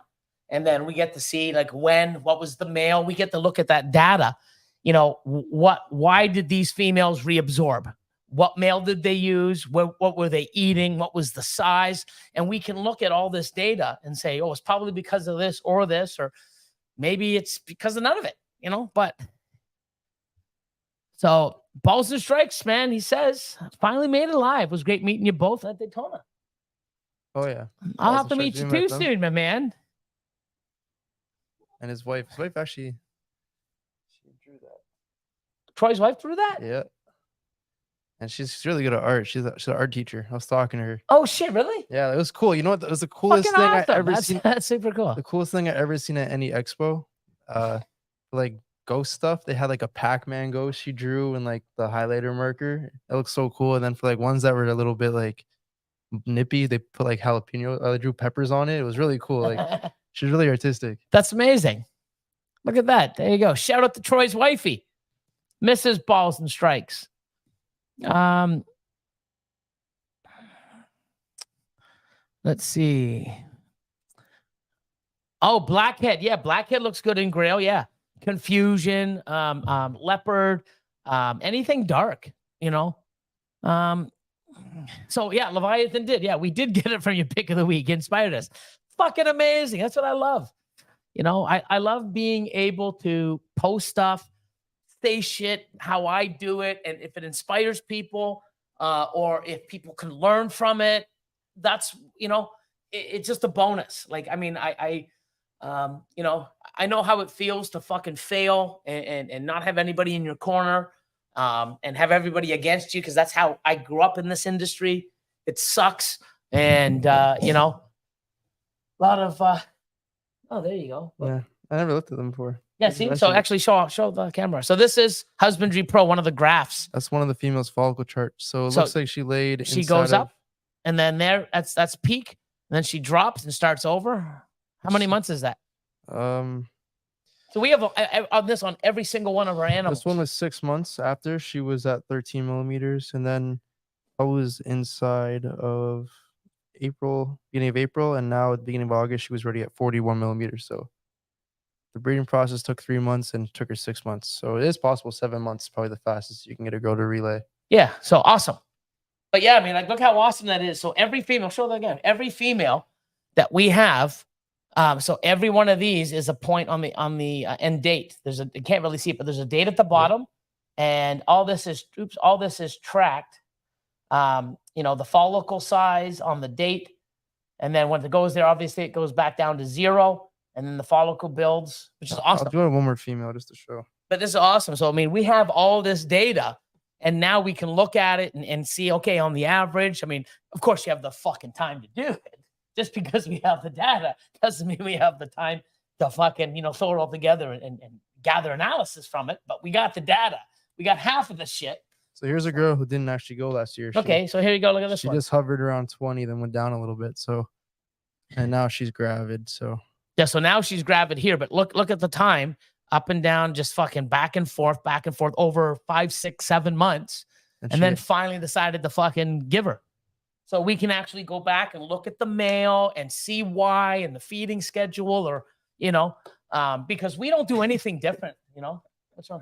And then we get to see like what was the male? We get to look at that data. You know, why did these females reabsorb? What male did they use? What were they eating? What was the size? And we can look at all this data and say, oh, it's probably because of this, or maybe it's because of none of it, you know, but so balls and strikes, man. He says, finally made it live. It was great meeting you both at Daytona. Oh yeah. I'll have to meet you too soon, my man. And his wife actually, she drew that. Troy's wife drew that? Yeah. And she's really good at art. She's an art teacher. I was talking to her. Oh shit, really? Yeah, it was cool. You know what? It was the coolest Fucking thing awesome. I ever seen. That's super cool. The coolest thing I ever seen at any expo. Like ghost stuff. They had like a Pac-Man ghost she drew and like the highlighter marker. It looks so cool. And then for like ones that were a little bit like nippy, they put like jalapeno. They drew peppers on it. It was really cool. Like she's really artistic. That's amazing. Look at that. There you go. Shout out to Troy's wifey, Mrs. Balls and Strikes. Let's see. Oh, Blackhead. Yeah, Blackhead looks good in Grail. Yeah. Confusion, leopard, anything dark, you know. So yeah, Leviathan did. Yeah, we did get it from your pick of the week. Inspired us. Fucking amazing. That's what I love. You know, I love being able to post stuff, say shit, how I do it, and if it inspires people, or if people can learn from it, that's, you know, it's just a bonus. Like, I mean, you know, I know how it feels to fucking fail and not have anybody in your corner, and have everybody against you, because that's how I grew up in this industry. It sucks. And, you know, a lot of, oh, there you go. Yeah, I never looked at them before. Yeah, see, so actually show the camera. So this is Husbandry Pro, one of the graphs. That's one of the female's follicle charts. So it looks like she laid. She goes up, and then that's peak, and then she drops and starts over. How many months is that? So we have on this on every single one of our animals. This one was 6 months after she was at 13 millimeters, and then I was inside of beginning of April, and now at the beginning of August she was already at 41 millimeters. So the breeding process took 3 months and took her 6 months. So it is possible 7 months is probably the fastest you can get a girl to relay. Yeah, so awesome. But yeah, I mean, like, look how awesome that is. So every female, show that again. Every female that we have, so every one of these is a point on the end date. There's a, you can't really see it, but there's a date at the bottom, and all this is tracked. You know, the follicle size on the date, and then when it goes there, obviously it goes back down to 0, and then the follicle builds, which is awesome. I'll do one more female just to show. But this is awesome. So I mean, we have all this data. And now we can look at it and see, okay, on the average, I mean, of course you have the fucking time to do it. Just because we have the data doesn't mean we have the time to fucking, you know, throw it all together and gather analysis from it. But we got the data. We got half of the shit. So here's a girl who didn't actually go last year. Okay, so here you go. Look at this one. She just hovered around 20, then went down a little bit. So, and now she's gravid. So yeah, so now she's gravid here. But look at the time. Up and down, just fucking back and forth over 5, 6, 7 months. And then finally decided to fucking give her. So we can actually go back and look at the male and see why and the feeding schedule, or, you know, because we don't do anything different, you know. What's wrong?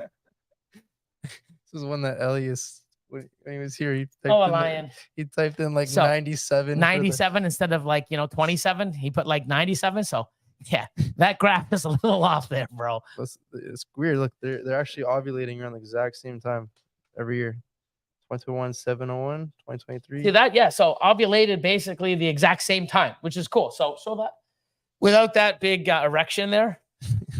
This is one that Elias, when he was here, he typed a lion. He typed in like 97. 97 instead of like, you know, 27. He put like 97. So yeah, that graph is a little off there, bro. It's weird. Look, they're actually ovulating around the exact same time every year. 2021, 701, 2023. See that? Yeah. So ovulated basically the exact same time, which is cool. So that without that big erection there,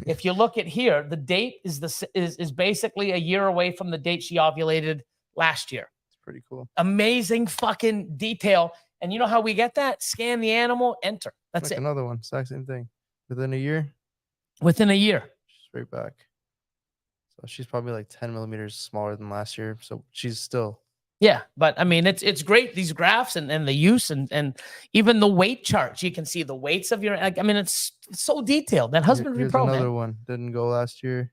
if you look at here, the date is basically a year away from the date she ovulated last year. It's pretty cool. Amazing fucking detail. And you know how we get that? Scan the animal, enter. That's it. Another one, exact same thing. Within a year? Within a year. Straight back. So she's probably like 10 millimeters smaller than last year. So she's still. Yeah, but I mean, it's great, these graphs and the use and even the weight charts. You can see the weights of your, like, I mean, it's so detailed. That Husbandry Pro, another man. one. Didn't go last year.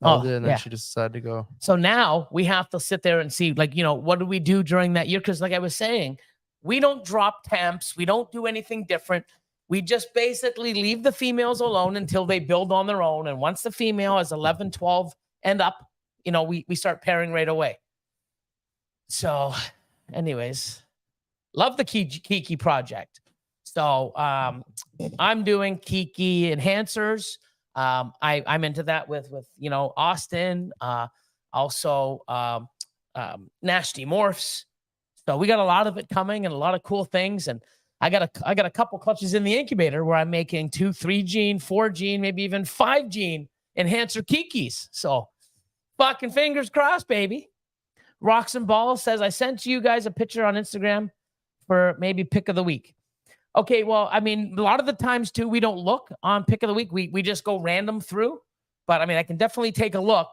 And then she just decided to go. So now we have to sit there and see, like, you know, what do we do during that year? Because like I was saying, we don't drop temps. We don't do anything different. We just basically leave the females alone until they build on their own. And once the female is 11, 12 and up, you know, we start pairing right away. So anyways, love the Kiki project. So I'm doing Kiki enhancers. I'm into that with you know, Austin, also nasty morphs. So we got a lot of it coming and a lot of cool things. And I got a couple clutches in the incubator where I'm making 2, 3 gene, 4 gene, maybe even 5 gene enhancer Kikis. So fucking fingers crossed, baby. Rocks and Balls says, I sent you guys a picture on Instagram for maybe pick of the week. Okay, well, I mean, a lot of the times too, we don't look on pick of the week. We just go random through. But I mean, I can definitely take a look.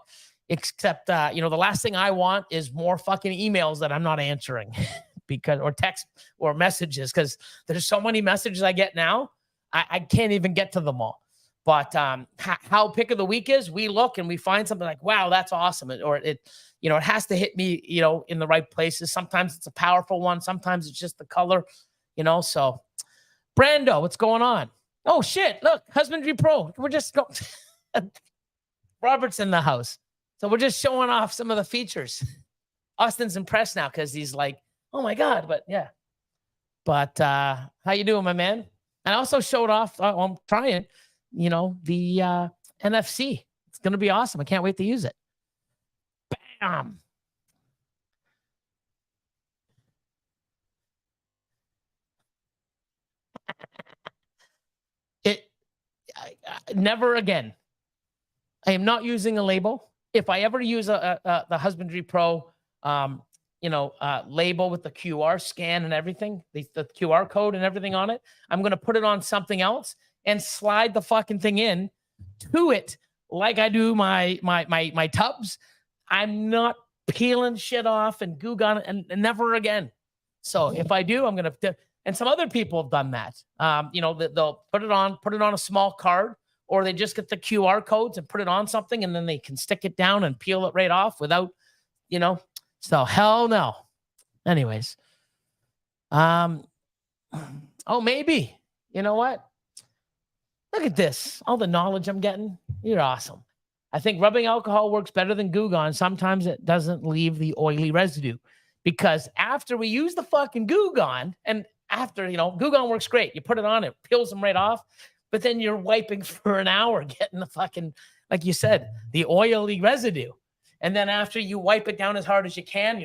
Except, you know, the last thing I want is more fucking emails that I'm not answering because, or text or messages, because there's so many messages I get now. I can't even get to them all. But how pick of the week is, we look and we find something like, wow, that's awesome. Or it, you know, it has to hit me, you know, in the right places. Sometimes it's a powerful one. Sometimes it's just the color, you know. So Brando, what's going on? Oh shit, look, Husbandry Pro. We're just going. Robert's in the house. So we're just showing off some of the features. Austin's impressed now because he's like, oh my God, but yeah. But how you doing, my man? And I also showed off, I'm trying, you know, the NFC. It's going to be awesome. I can't wait to use it. Bam. Never again. I am not using a label. If I ever use the Husbandry Pro, you know, label with the QR scan and everything, the QR code and everything on it, I'm going to put it on something else and slide the fucking thing in to it like I do my tubs. I'm not peeling shit off and goo gun and never again. So if I do, I'm going to, and some other people have done that. You know, they'll put it on a small card, or they just get the QR codes and put it on something, and then they can stick it down and peel it right off without, you know. So hell no. Anyways. Oh, maybe. You know what? Look at this. All the knowledge I'm getting. You're awesome. I think rubbing alcohol works better than Goo Gone. Sometimes it doesn't leave the oily residue. because after we use the fucking Goo Gone, and after, Goo Gone works great. You put it on, it peels them right off, but then you're wiping for an hour, getting the fucking, like you said, the oily residue. And then after you wipe it down as hard as you can,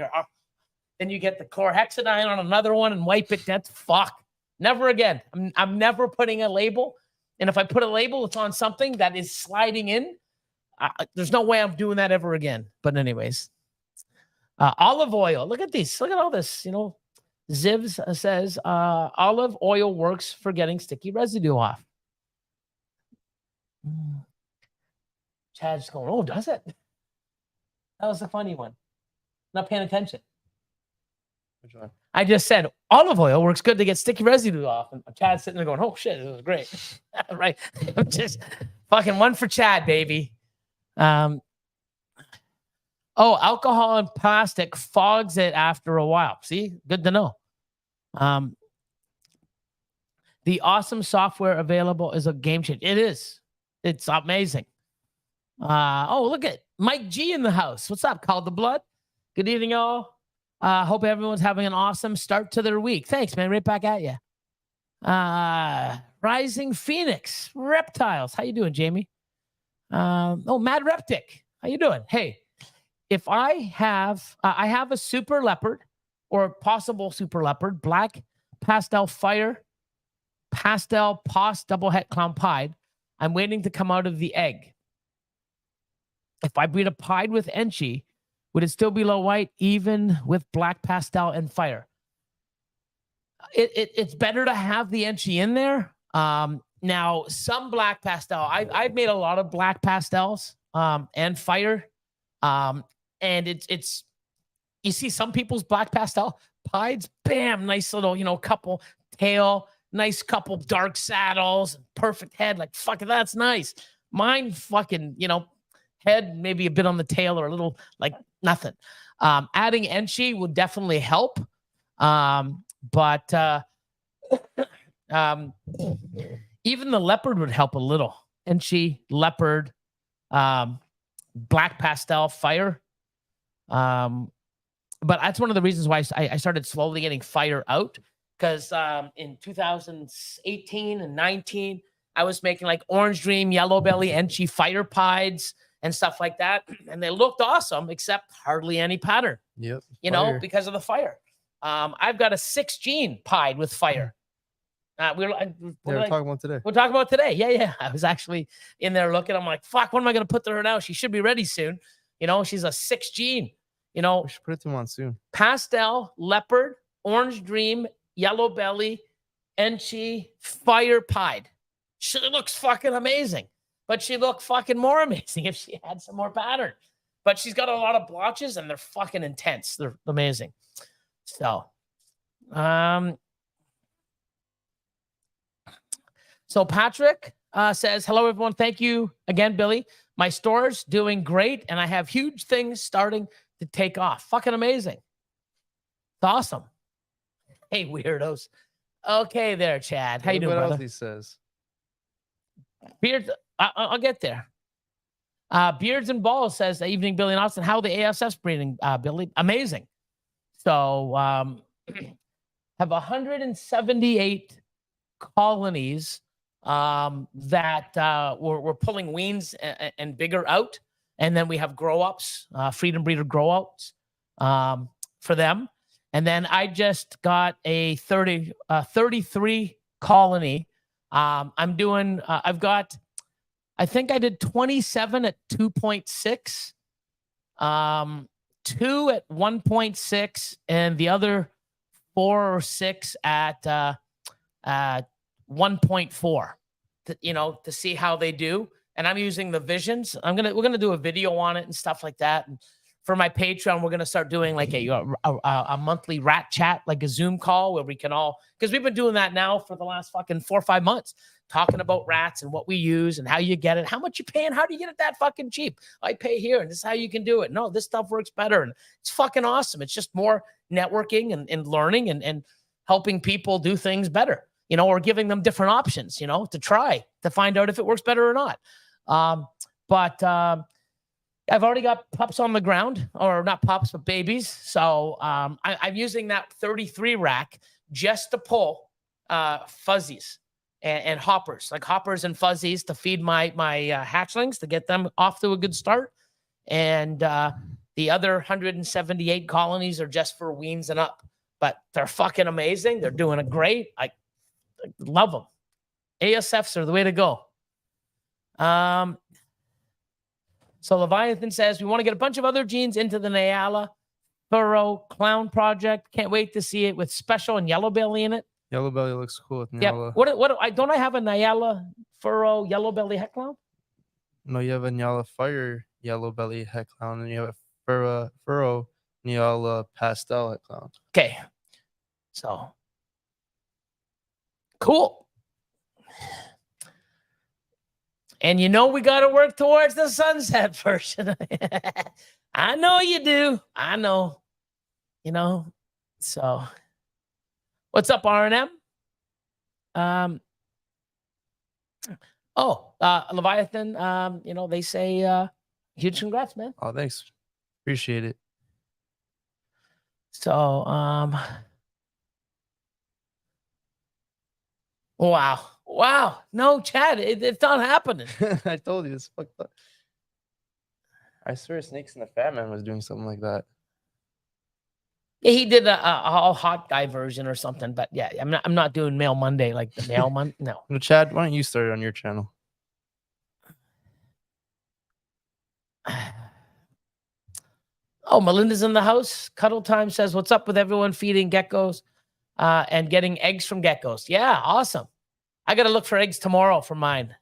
then you get the chlorhexidine on another one and wipe it. That's fuck. Never again. I'm never putting a label. And if I put a label, it's on something that is sliding in. There's no way I'm doing that ever again. But anyways, olive oil. Look at these. Look at all this. Zivs says olive oil works for getting sticky residue off. Chad's going, oh, does it? That was a funny one. Not paying attention. Which one? I just said olive oil works good to get sticky residue off. And Chad's sitting there going, oh, shit, this was great. Right. I'm just fucking one for Chad, baby. Alcohol and plastic fogs it after a while. See? Good to know. The awesome software available is a game changer. It is. It's amazing. Look at Mike G in the house. What's up? Called the Blood. Good evening, y'all. Hope everyone's having an awesome start to their week. Thanks, man. Right back at you. Rising Phoenix Reptiles. How you doing, Jamie? Mad Reptic. How you doing? Hey, if I have a super leopard or possible super leopard, black pastel fire, pastel pos double het clown pied. I'm waiting to come out of the egg. If I breed a pied with Enchi, would it still be low white even with black pastel and fire? It's better to have the Enchi in there. Now, some black pastel, I've made a lot of black pastels and fire. And it's you see some people's black pastel pieds, bam, nice little, couple tail, nice couple dark saddles, perfect head. Like, fuck, that's nice. Mine fucking, head, maybe a bit on the tail or a little like nothing. Adding Enchi would definitely help. But even the leopard would help a little. Enchi, leopard, black pastel, fire. But that's one of the reasons why I started slowly getting fire out. Because in 2018 and 19, I was making like Orange Dream, Yellow Belly, Enchi fire pieds and stuff like that. And they looked awesome, except hardly any pattern. Yep. Because of the fire. I've got a 6 gene pied with fire. We're talking about today. We're talking about today. Yeah. I was actually in there looking. I'm like, fuck, what am I going to put to her now? She should be ready soon. She's a 6 gene. We should put it to Monsoon. Pastel, leopard, Orange Dream, Yellow Belly, Enchi, fire pied. She looks fucking amazing. But she looked fucking more amazing if she had some more pattern. But she's got a lot of blotches and they're fucking intense. They're amazing. So, Patrick says, hello, everyone. Thank you again, Billy. My store's doing great, and I have huge things starting to take off. Fucking amazing. It's awesome. Hey, weirdos. Okay there, Chad. How you doing, brother? What else he says? Beards, I'll get there. Beards and Balls says, evening, Billy and Austin. How the ASF's breeding, Billy? Amazing. So, have 178 colonies that we're pulling weans and bigger out. And then we have grow-ups, Freedom Breeder grow-ups for them. And then I just got a 33 colony. I'm doing, I think I did 27 at 2.6, 2 at 1.6, and the other 4 or 6 at 1.4, to see how they do. And I'm using the visions. We're gonna do a video on it and stuff like that. And for my Patreon, we're gonna start doing like a monthly rat chat, like a Zoom call where we can all, because we've been doing that now for the last fucking 4 or 5 months, talking about rats and what we use and how you get it, how much you pay, and how do you get it that fucking cheap? I pay here, and this is how you can do it. No, this stuff works better, and it's fucking awesome. It's just more networking and learning and helping people do things better, or giving them different options, to try to find out if it works better or not. I've already got pups on the ground, or not pups, but babies. So I'm using that 33 rack just to pull fuzzies and hoppers, like hoppers and fuzzies, to feed my hatchlings, to get them off to a good start. And the other 178 colonies are just for weans and up. But they're fucking amazing. They're doing it great. I love them. ASFs are the way to go. So Leviathan says, we want to get a bunch of other genes into the Nailah Furrow Clown project. Can't wait to see it with special and yellow belly in it. Yellow belly looks cool with Yeah. Nailah. What don't I have a Nailah Furrow yellow belly heck clown? No, you have a Nailah Fire yellow belly heck clown, and you have a Furrow Nailah pastel heck clown. Okay. So cool. And you know we got to work towards the sunset version. I know you do. I know. You know. So what's up, R&M? Leviathan, you know, they say huge congrats, man. Oh, thanks. Appreciate it. So wow. No, Chad, it's not happening. I told you it's fucked up. I swear Snakes and the Fat Man was doing something like that. Yeah, he did a hot guy version or something, but yeah, I'm not doing Mail Monday like the Mail Monday. No. No, Chad, why don't you start it on your channel? Oh, Melinda's in the house. Cuddle Time says, what's up with everyone feeding geckos and getting eggs from geckos? Yeah, awesome. I got to look for eggs tomorrow for mine.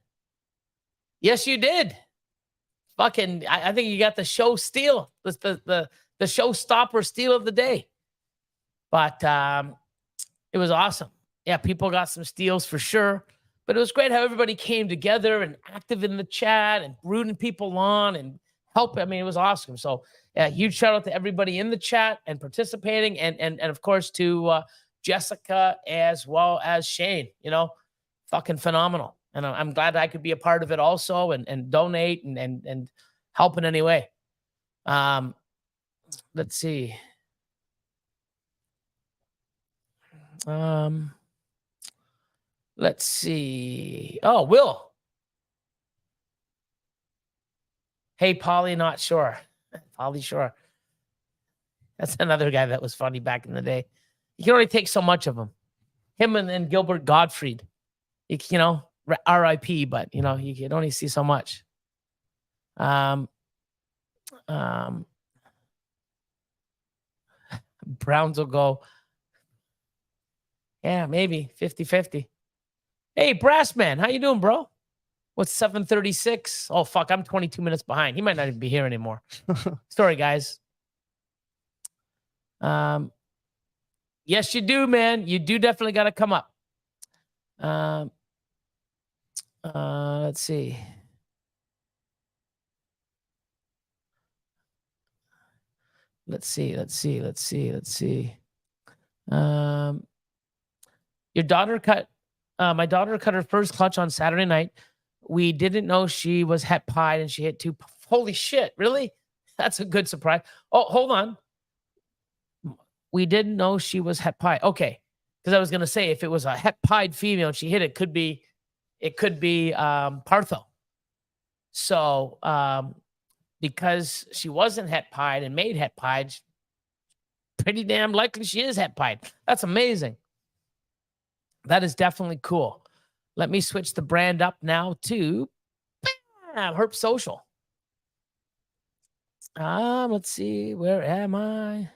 Yes, you did. Fucking, I think you got the show steal, the showstopper steal of the day. But it was awesome. Yeah, people got some steals for sure. But it was great how everybody came together and active in the chat and rooting people on and helping. I mean, it was awesome. So yeah, huge shout out to everybody in the chat and participating, and of course to Jessica as well as Shane. You know, fucking phenomenal. And I'm glad I could be a part of it also and donate and help in any way. Let's see. Let's see. Oh, Will. Hey, Polly, not sure. Polly, sure. That's another guy that was funny back in the day. You can only take so much of him. Him and Gilbert Gottfried. You know, R.I.P., but, you know, you can only see so much. Browns will go, yeah, maybe 50-50. Hey, Brassman, how you doing, bro? What's 7:36? Oh, fuck, I'm 22 minutes behind. He might not even be here anymore. Sorry, guys. Yes, you do, man. You do definitely got to come up. Let's see. Let's see. Your daughter cut, my daughter cut her first clutch on Saturday night. We didn't know she was het pied and she hit 2. Holy shit, really? That's a good surprise. Oh, hold on. We didn't know she was het pied. Okay. Because I was going to say, if it was a het pied female and she hit it, could be Partho. So, because she wasn't het pied and made het pied, pretty damn likely she is het pied. That's amazing. That is definitely cool. Let me switch the brand up now to Herp Social. Let's see. Where am I?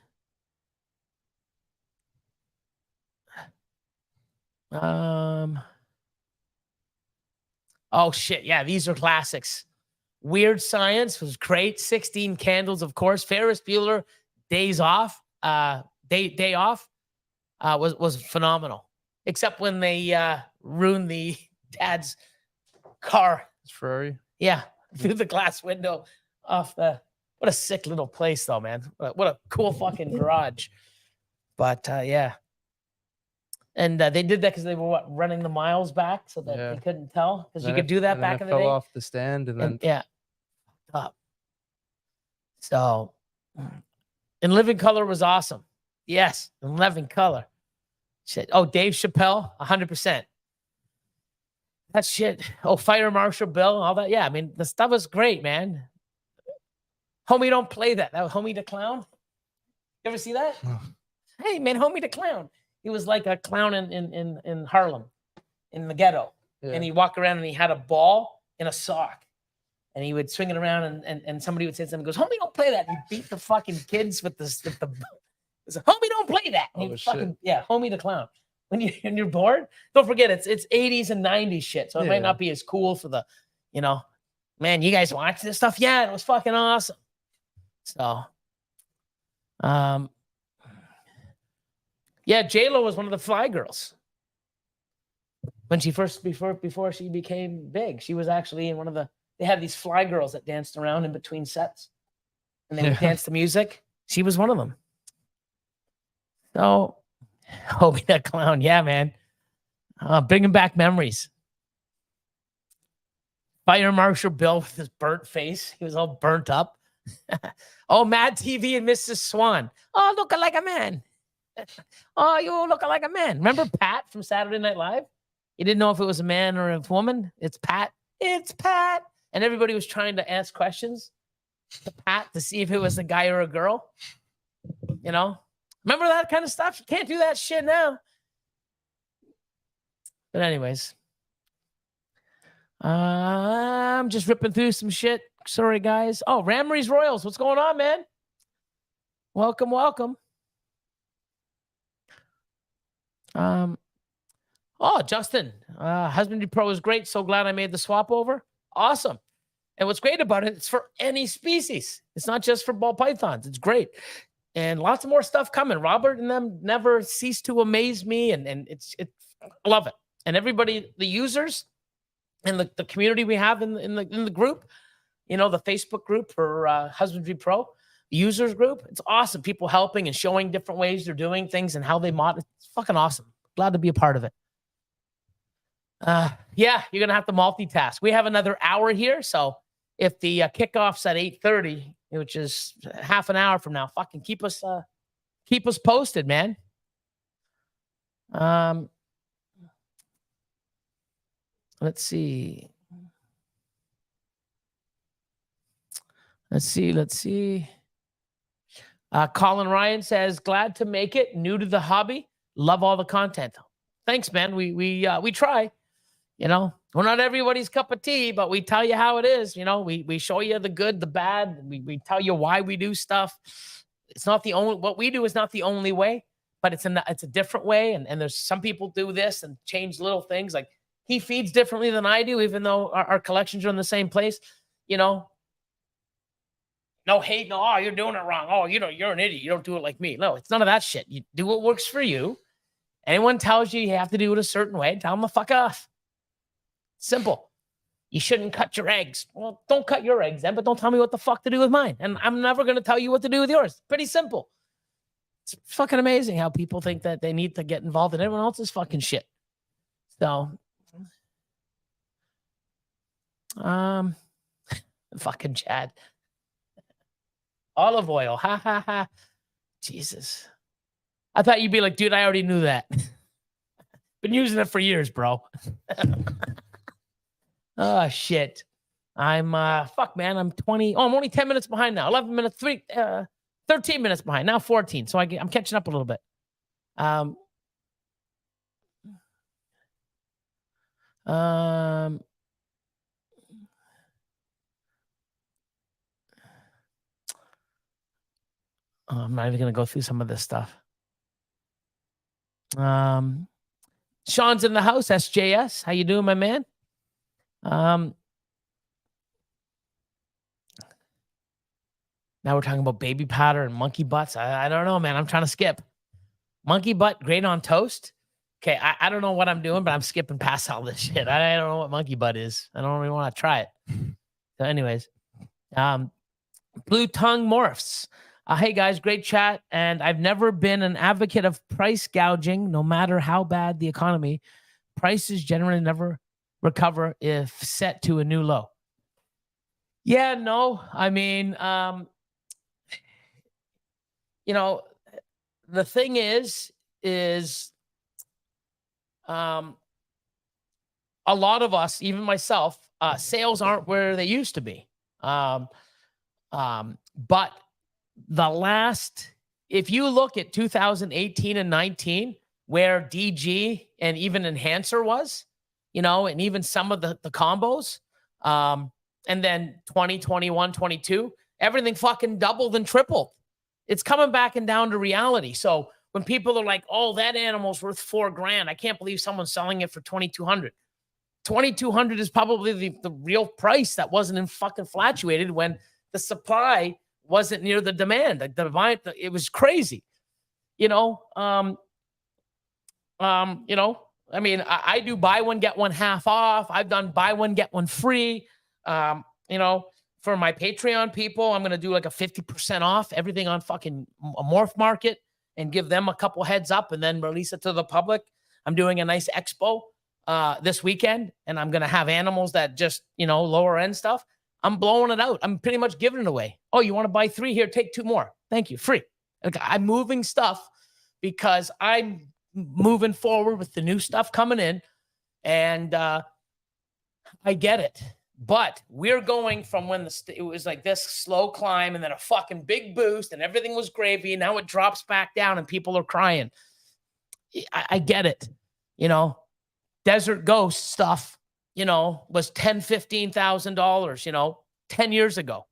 Oh shit. Yeah, these are classics. Weird Science was great. 16 Candles, of course. Ferris Bueller, Days Off. Day Off was phenomenal. Except when they ruined the dad's car. It's Ferrari. Yeah, through the glass window off the. What a sick little place, though, man. What a cool fucking garage. But yeah. And they did that because they were running the miles back so that they couldn't tell. Because you could do that back in the day. Fell off the stand and then yeah. Up. So, In Living Color was awesome. Yes, In Living Color. Shit. Oh, Dave Chappelle, 100%. That shit. Oh, Fire Marshal Bill, all that. Yeah, I mean, the stuff was great, man. Homie Don't Play That. That was Homie the Clown. You ever see that? Oh. Hey, man, Homie the Clown. He was like a clown in Harlem, in the ghetto. Yeah. And he walked around and he had a ball in a sock. And he would swing it around and somebody would say something, goes, homie, don't play that. And he beat the fucking kids with the homie, don't play that. And he fucking, yeah, Homie the Clown. When you're bored, don't forget it's 80s and 90s shit. So it might not be as cool for the, you know, man, you guys watch this stuff? Yeah, it was fucking awesome. So, yeah, J-Lo was one of the Fly Girls. When she first, before she became big, she was actually in one of the, they had these Fly Girls that danced around in between sets. And they would dance to music. She was one of them. So, Homie the Clown. Yeah, man. Bringing back memories. Fire Marshal Bill with his burnt face. He was all burnt up. Oh, Mad TV and Mrs. Swan. Oh, looking like a man. Oh, you looking like a man. Remember Pat from Saturday Night Live? You didn't know if it was a man or a woman. It's Pat. It's Pat. And everybody was trying to ask questions to Pat to see if it was a guy or a girl. You know? Remember that kind of stuff? You can't do that shit now. But anyways. I'm just ripping through some shit. Sorry, guys. Oh, Ramry's Royals. What's going on, man? Welcome, welcome. Oh, Justin. Husbandry Pro is great. So glad I made the swap over. Awesome. And what's great about it, it's for any species. It's not just for ball pythons. It's great. And lots of more stuff coming. Robert and them never cease to amaze me. And I love it. And everybody, the users and the community we have in the group, you know, the Facebook group for Husbandry Pro, the users group, it's awesome. People helping and showing different ways they're doing things and how they mod. It's fucking awesome. Glad to be a part of it. Yeah, you're going to have to multitask. We have another hour here. So if the kickoff's at 8:30, which is half an hour from now, fucking keep us posted, man. Let's see. Colin Ryan says, glad to make it. New to the hobby. Love all the content. Thanks, man. We try. You know, we're not everybody's cup of tea, but we tell you how it is. You know, we show you the good, the bad. We tell you why we do stuff. It's not the only, what we do is not the only way, but it's a different way. And there's some people do this and change little things. Like he feeds differently than I do, even though our collections are in the same place. You know, no hate, no, oh, you're doing it wrong. Oh, you know, you're an idiot. You don't do it like me. No, it's none of that shit. You do what works for you. Anyone tells you have to do it a certain way, tell them to fuck off. Simple. You shouldn't cut your eggs. Well, don't cut your eggs then, but don't tell me what the fuck to do with mine. And I'm never going to tell you what to do with yours. Pretty simple. It's fucking amazing how people think that they need to get involved in everyone else's fucking shit. So, fucking Chad. Olive oil. Ha, ha, ha. Jesus. I thought you'd be like, dude, I already knew that. Been using it for years, bro. Oh, shit. I'm, fuck, man. I'm 20. Oh, I'm only 10 minutes behind now. 11 minutes, 13 minutes behind. Now 14. So I'm catching up a little bit. Oh, I'm not even going to go through some of this stuff. Sean's in the house. SJS. How you doing, my man? Now we're talking about baby powder and monkey butts. I don't know, man. I'm trying to skip. Monkey butt, great on toast. Okay, I don't know what I'm doing, but I'm skipping past all this shit. I don't know what monkey butt is. I don't really want to try it. So anyways, Blue Tongue Morphs. Hey, guys, great chat. And I've never been an advocate of price gouging, no matter how bad the economy. Prices generally never recover if set to a new low. Yeah, no. I mean, you know, the thing is a lot of us, even myself, sales aren't where they used to be. But if you look at 2018 and 19, where DG and even Enhancer was, and even some of the combos, and then 2021, 22, everything fucking doubled and tripled. It's coming back and down to reality. So when people are like, oh, that animal's worth $4,000, I can't believe someone's selling it for 2,200. 2,200 is probably the real price that wasn't infatuated when the supply wasn't near the demand. Like it was crazy. I mean, I do buy one, get one half off. I've done buy one, get one free. For my Patreon people, I'm going to do like a 50% off everything on fucking a morph market and give them a couple heads up and then release it to the public. I'm doing a nice expo this weekend, and I'm going to have animals that just, lower end stuff. I'm blowing it out. I'm pretty much giving it away. Oh, you want to buy 3 here? Take 2 more. Thank you. Free. Like, I'm moving stuff because I'm moving forward with the new stuff coming in, and I get it. But we're going from when it was like this slow climb and then a fucking big boost and everything was gravy. Now it drops back down and people are crying. I get it. Desert Ghost stuff, was $10,000, $15,000, 10 years ago,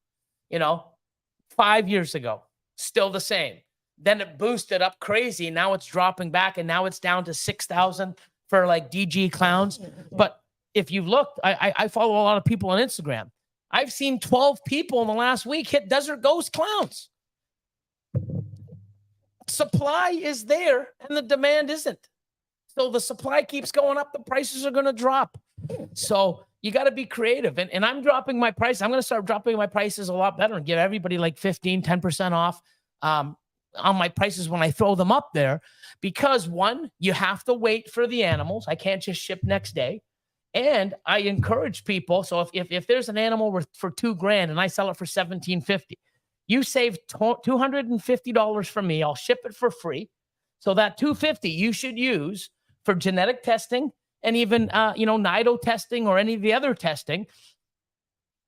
5 years ago, still the same. Then it boosted up crazy. Now it's dropping back and now it's down to 6,000 for like DG clowns. But if you've looked, I follow a lot of people on Instagram. I've seen 12 people in the last week hit Desert Ghost clowns. Supply is there and the demand isn't. So the supply keeps going up, the prices are going to drop. So you got to be creative. And I'm dropping my price. I'm going to start dropping my prices a lot better and give everybody like 15, 10% off on my prices when I throw them up there. Because one, you have to wait for the animals. I can't just ship next day. And I encourage people. So if there's an animal worth for $2,000 and I sell it for $1,750, you save $250 from me. I'll ship it for free. So that $250 you should use for genetic testing and even, NIDO testing or any of the other testing,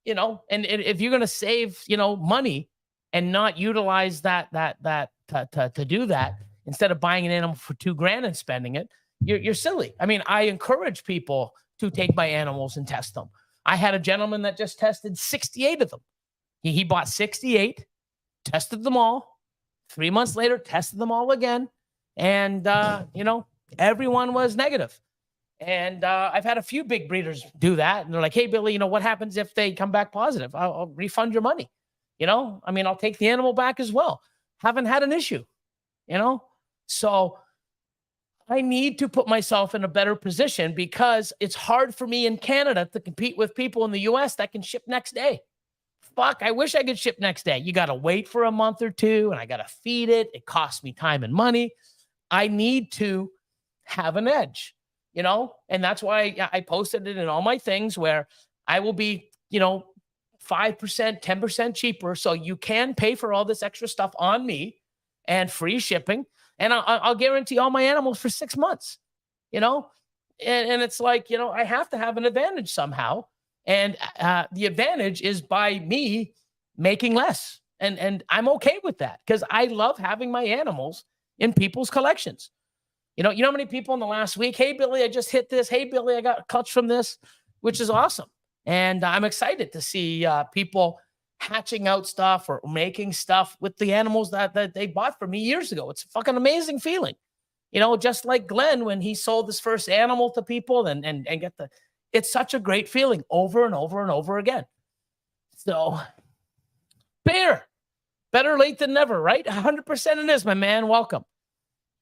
and if you're going to save, money and not utilize that to do that, instead of buying an animal for $2,000 and spending it, you're silly. I mean, I encourage people to take my animals and test them. I had a gentleman that just tested 68 of them. He bought 68, tested them all. 3 months later, tested them all again. And, everyone was negative. And I've had a few big breeders do that. And they're like, hey, Billy, what happens if they come back positive? I'll refund your money. I'll take the animal back as well. Haven't had an issue, So I need to put myself in a better position because it's hard for me in Canada to compete with people in the US that can ship next day. Fuck, I wish I could ship next day. You got to wait for a month or two and I got to feed it. It costs me time and money. I need to have an edge, and that's why I posted it in all my things where I will be, 5%, 10% cheaper. So you can pay for all this extra stuff on me and free shipping. And I'll guarantee all my animals for 6 months, and it's like, I have to have an advantage somehow. And the advantage is by me making less. And I'm okay with that because I love having my animals in people's collections. You know how many people in the last week, hey, Billy, I just hit this. Hey, Billy, I got a clutch from this, which is awesome. And I'm excited to see people hatching out stuff or making stuff with the animals that they bought from me years ago. It's a fucking amazing feeling. Just like Glenn, when he sold his first animal to people and get it's such a great feeling over and over and over again. So Bear, better late than never, right? 100% it is, my man. Welcome.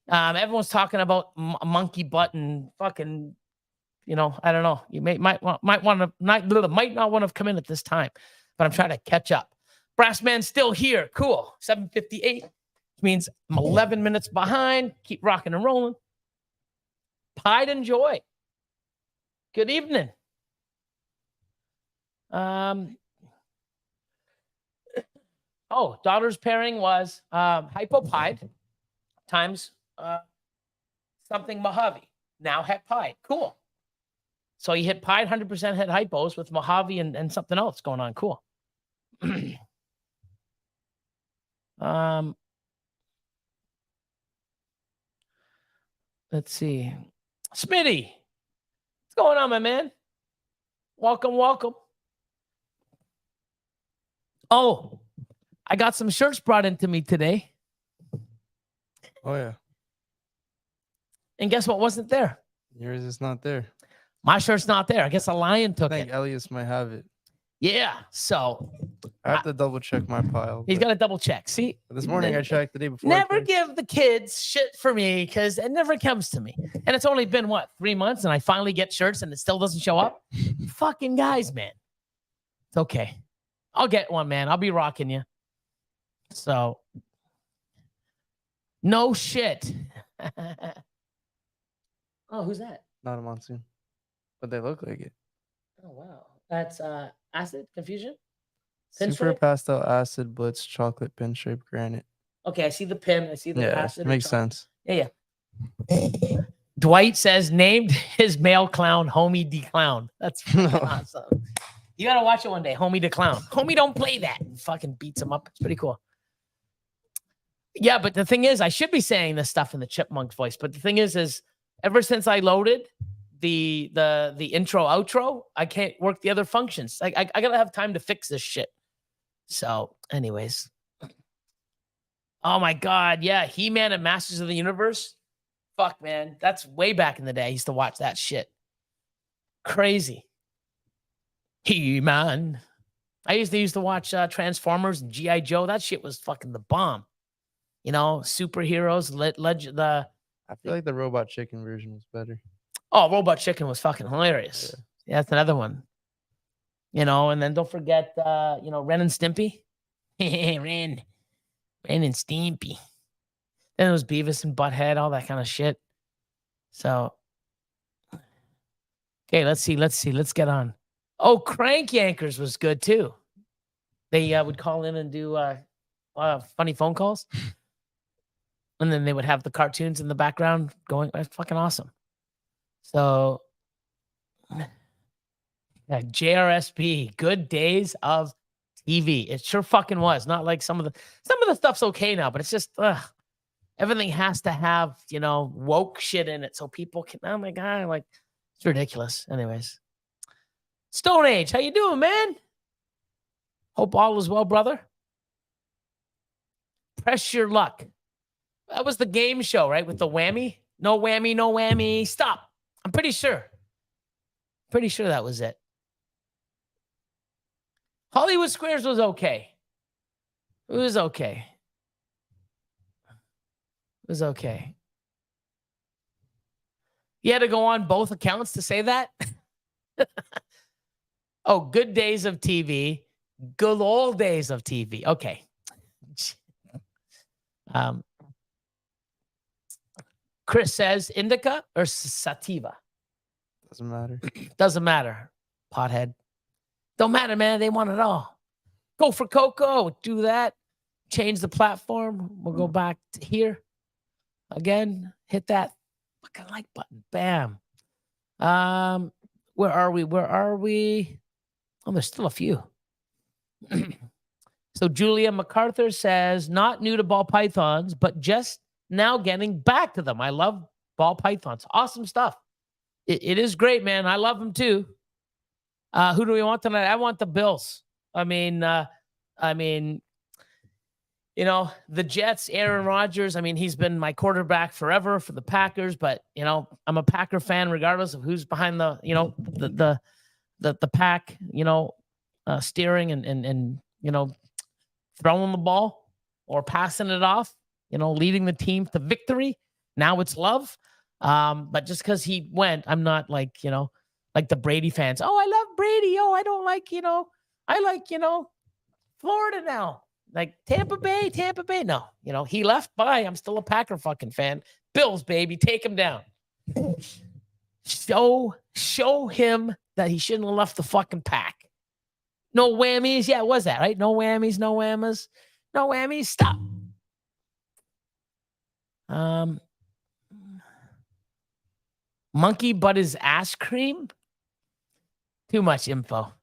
Everyone's talking about monkey butt and fucking, I don't know. You might not want to come in at this time, but I'm trying to catch up. Brassman's still here. Cool. 7:58, which means I'm 11 minutes behind. Keep rocking and rolling. Pride and Joy. Good evening. Oh, daughter's pairing was hypopide times something Mojave. Now het pied. Cool. So you hit pied, 100% hit hypos with Mojave and something else going on. Cool. Let's see. Smitty, what's going on, my man? Welcome, welcome. Oh, I got some shirts brought into me today. Oh, yeah. And guess what wasn't there? Yours is not there. My shirt's not there. I guess a lion I took think it. Elias might have it. Yeah. So I have to double check my pile. he's but got to double check. See, this morning I checked, the day before. never give the kids shit for me because it never comes to me. And it's only been what, 3 months, and I finally get shirts and it still doesn't show up. Fucking guys, man. It's okay. I'll get one, man. I'll be rocking you. So, no shit. Oh, who's that? Not a Monsoon, but they look like it. Oh, wow. That's acid confusion. Super Pinstripe? pastel acid blitz chocolate pinstripe granite. Okay, I see the pin. I see the Yeah, acid. makes sense. Yeah. Dwight says named his male clown Homie D Clown. That's awesome. You gotta watch it one day. Homie the Clown. Homie don't play that. And fucking beats him up. It's pretty cool. Yeah, but the thing is, I should be saying this stuff in the Chipmunk voice. But the thing is ever since I loaded the intro outro, I can't work the other functions. I gotta have time to fix this shit. So, anyways. Oh my God, yeah, He-Man and Masters of the Universe. Fuck, man, that's way back in the day. I used to watch that shit. Crazy. He-Man. I used to watch Transformers and G.I. Joe. That shit was fucking the bomb. You know, superheroes. I feel like the Robot Chicken version was better. Oh, Robot Chicken was fucking hilarious. Yeah, that's another one. You know, and then don't forget, Ren and Stimpy. Ren and Stimpy. Then it was Beavis and Butthead, all that kind of shit. So, okay, let's see. Let's get on. Oh, Crank Yankers was good too. They would call in and do funny phone calls. And then they would have the cartoons in the background going. That's fucking awesome. So, yeah, JRSP, good days of TV. It sure fucking was. Not like some of the stuff's okay now, but it's just everything has to have, woke shit in it so people can. Oh my God, like it's ridiculous. Anyways, Stone Age, how you doing, man? Hope all is well, brother. Press your luck. That was the game show, right? With the whammy. No whammy, no whammy. Stop. I'm pretty sure. Pretty sure that was it. Hollywood Squares was okay. It was okay. It was okay. You had to go on both accounts to say that? Oh, good days of TV. Good old days of TV. Okay. Chris says indica or sativa? Doesn't matter. Doesn't matter. Pothead. Don't matter, man. They want it all. Go for Coco. Do that. Change the platform. We'll go back to here. Again, hit that fucking like button. Bam. Where are we? Oh, there's still a few. So Julia MacArthur says, not new to ball pythons, but just now getting back to them. I love ball pythons. Awesome stuff. It is great, man. I love them too. Who do we want tonight? I want the Bills. I mean, the Jets, Aaron Rodgers. I mean, he's been my quarterback forever for the Packers, but I'm a Packer fan regardless of who's behind the pack, steering and throwing the ball or passing it off, leading the team to victory. Now it's love. But just because he went, I'm not like the Brady fans. Oh, I love Brady. Oh, I don't like, I like, Florida now. Like Tampa Bay. No, he left. Bye. I'm still a Packer fucking fan. Bills, baby. Take him down. Show him that he shouldn't have left the fucking pack. No whammies. Yeah, it was that, right? No whammies, no whammas. No whammies. Stop. Monkey butt is ass cream? Too much info.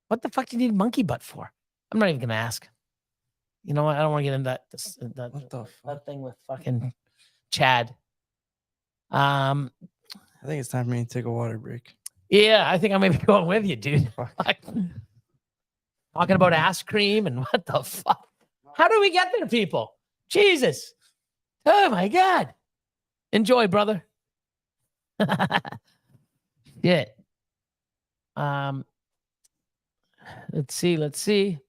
What the fuck do you need monkey butt for? I'm not even gonna ask. You know what? I don't want to get into that thing with fucking Chad. I think it's time for me to take a water break. Yeah, I think I may be going with you, dude. Talking about ass cream and what the fuck? How do we get there, people? Jesus. Oh my God. Enjoy, brother. Yeah. Let's see.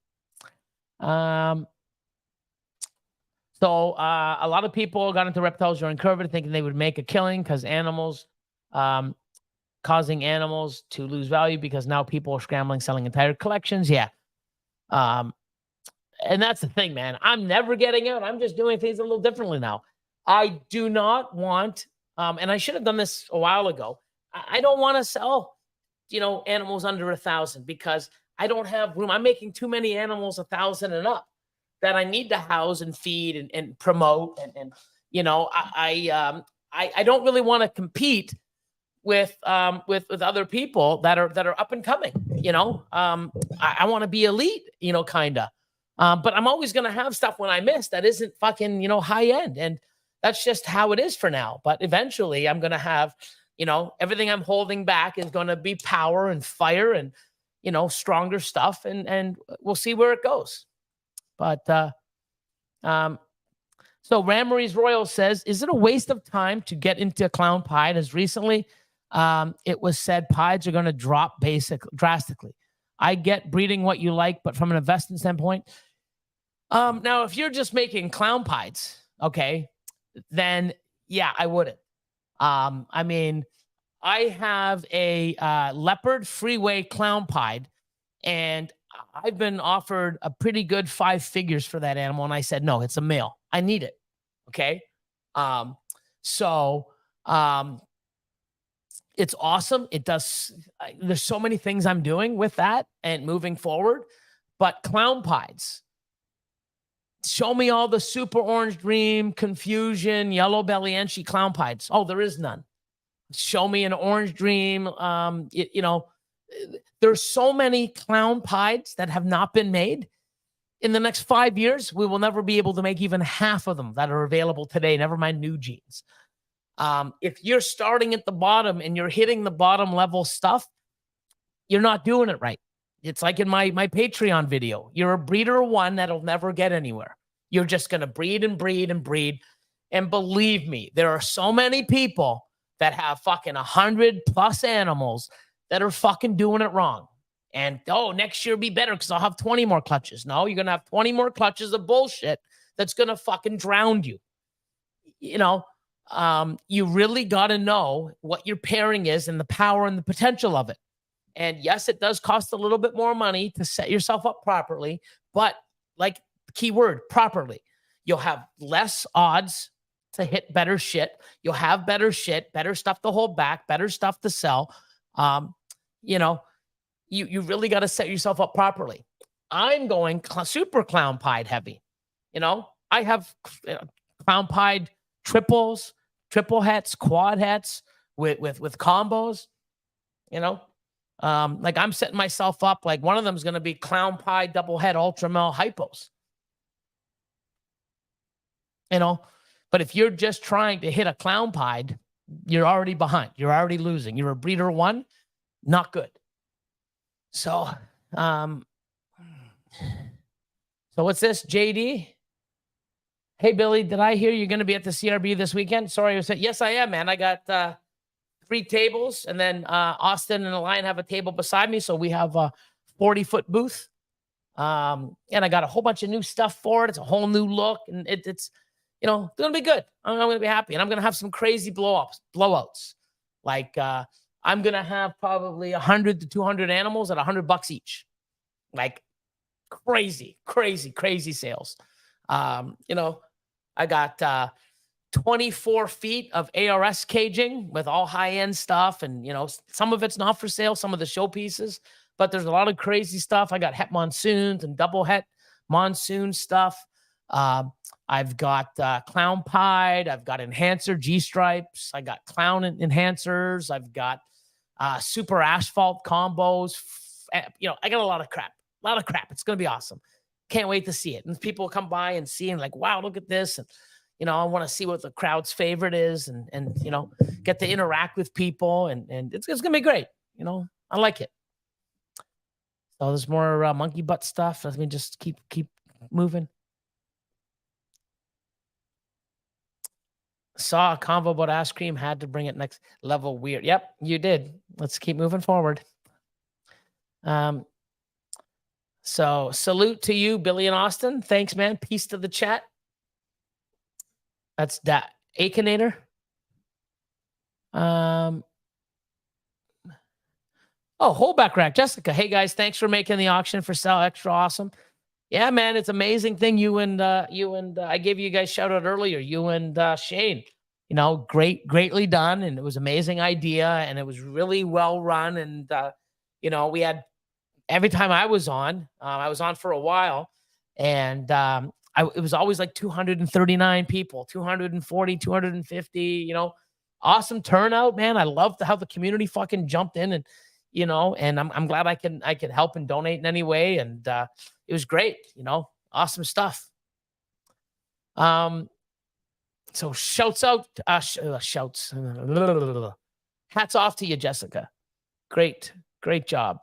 So a lot of people got into reptiles during COVID thinking they would make a killing because animals, causing animals to lose value because now people are scrambling, selling entire collections. Yeah. And that's the thing, man. I'm never getting out. I'm just doing things a little differently now. I do not want, and I should have done this a while ago. I don't want to sell, animals under 1,000 because I don't have room. I'm making too many animals 1,000 and up that I need to house and feed and promote. And I don't really want to compete with other people that are up and coming. I want to be elite, kind of. But I'm always going to have stuff when I miss that isn't fucking, high end. And that's just how it is for now. But eventually I'm going to have, everything I'm holding back is going to be power and fire and, stronger stuff. And we'll see where it goes. But, so Rammary's Royal says, is it a waste of time to get into clown pied? As recently, it was said pieds are going to drop drastically. I get breeding what you like, but from an investment standpoint, now if you're just making clown pieds, okay, then yeah, I wouldn't. I mean, I have a leopard freeway clown pied, and I've been offered a pretty good 5 figures for that animal, and I said no, it's a male. I need it. Okay, it's awesome. It does. There's so many things I'm doing with that and moving forward. But clown pieds, show me all the super orange dream, confusion, yellow belly, enchi clown pieds. Oh, there is none. Show me an orange dream. There's so many clown pieds that have not been made. In the next 5 years, we will never be able to make even half of them that are available today. Never mind new genes. If you're starting at the bottom and you're hitting the bottom level stuff, you're not doing it right. It's like in my Patreon video. You're a breeder one that'll never get anywhere. You're just going to breed and breed and breed. And believe me, there are so many people that have fucking 100+ animals that are fucking doing it wrong. And, next year will be better because I'll have 20 more clutches. No, you're going to have 20 more clutches of bullshit that's going to fucking drown you. You really got to know what your pairing is and the power and the potential of it. And yes, it does cost a little bit more money to set yourself up properly, but like keyword properly, you'll have less odds to hit better shit. You'll have better shit, better stuff to hold back, better stuff to sell. You really got to set yourself up properly. I'm going super clown pied heavy. I have clown pied triples, triple hets, quad hets with combos, like I'm setting myself up. Like one of them is going to be clown pie, double head, ultra male hypos, but if you're just trying to hit a clown pied, you're already behind. You're already losing. You're a breeder one, not good. So, so what's this, JD? Hey, Billy, did I hear you're going to be at the CRB this weekend? Sorry, I said, yes, I am, man. I got 3 tables, and then Austin and Lion have a table beside me. So we have a 40-foot booth. And I got a whole bunch of new stuff for it. It's a whole new look, and it's going to be good. I'm going to be happy, and I'm going to have some crazy blowouts. Like I'm going to have probably 100 to 200 animals at $100 each. Like crazy sales. I got 24 feet of ARS caging with all high-end stuff. And, some of it's not for sale, some of the showpieces, but there's a lot of crazy stuff. I got het monsoons and double het monsoon stuff. I've got clown pied. I've got enhancer G-stripes. I got clown enhancers. I've got super asphalt combos. You know, I got a lot of crap. A lot of crap. It's going to be awesome. Can't wait to see it. And people come by and see and like, wow, look at this. And, you know, I want to see what the crowd's favorite is and you know, get to interact with people. And it's going to be great. You know, I like it. So there's more monkey butt stuff. Let me just keep moving. Saw a convo about ice cream, had to bring it next level. Weird. Yep, you did. Let's keep moving forward. So salute to you, Billy and Austin. Thanks, man. Peace to the chat. That's that. Akinator. Oh, holdback rack. Jessica. Hey guys, thanks for making the auction for sale extra awesome. Yeah, man, it's amazing thing. You and I gave you guys shout out earlier. You and Shane. You know, greatly done, and it was amazing idea, and it was really well run. And you know, we had every time I was on for a while, and it was always like 239 people, 240, 250. You know, awesome turnout, man. I loved how the community fucking jumped in, and you know, and I'm glad I can help and donate in any way, and it was great. You know, awesome stuff. So shouts out, shouts. Hats off to you, Jessica. Great job.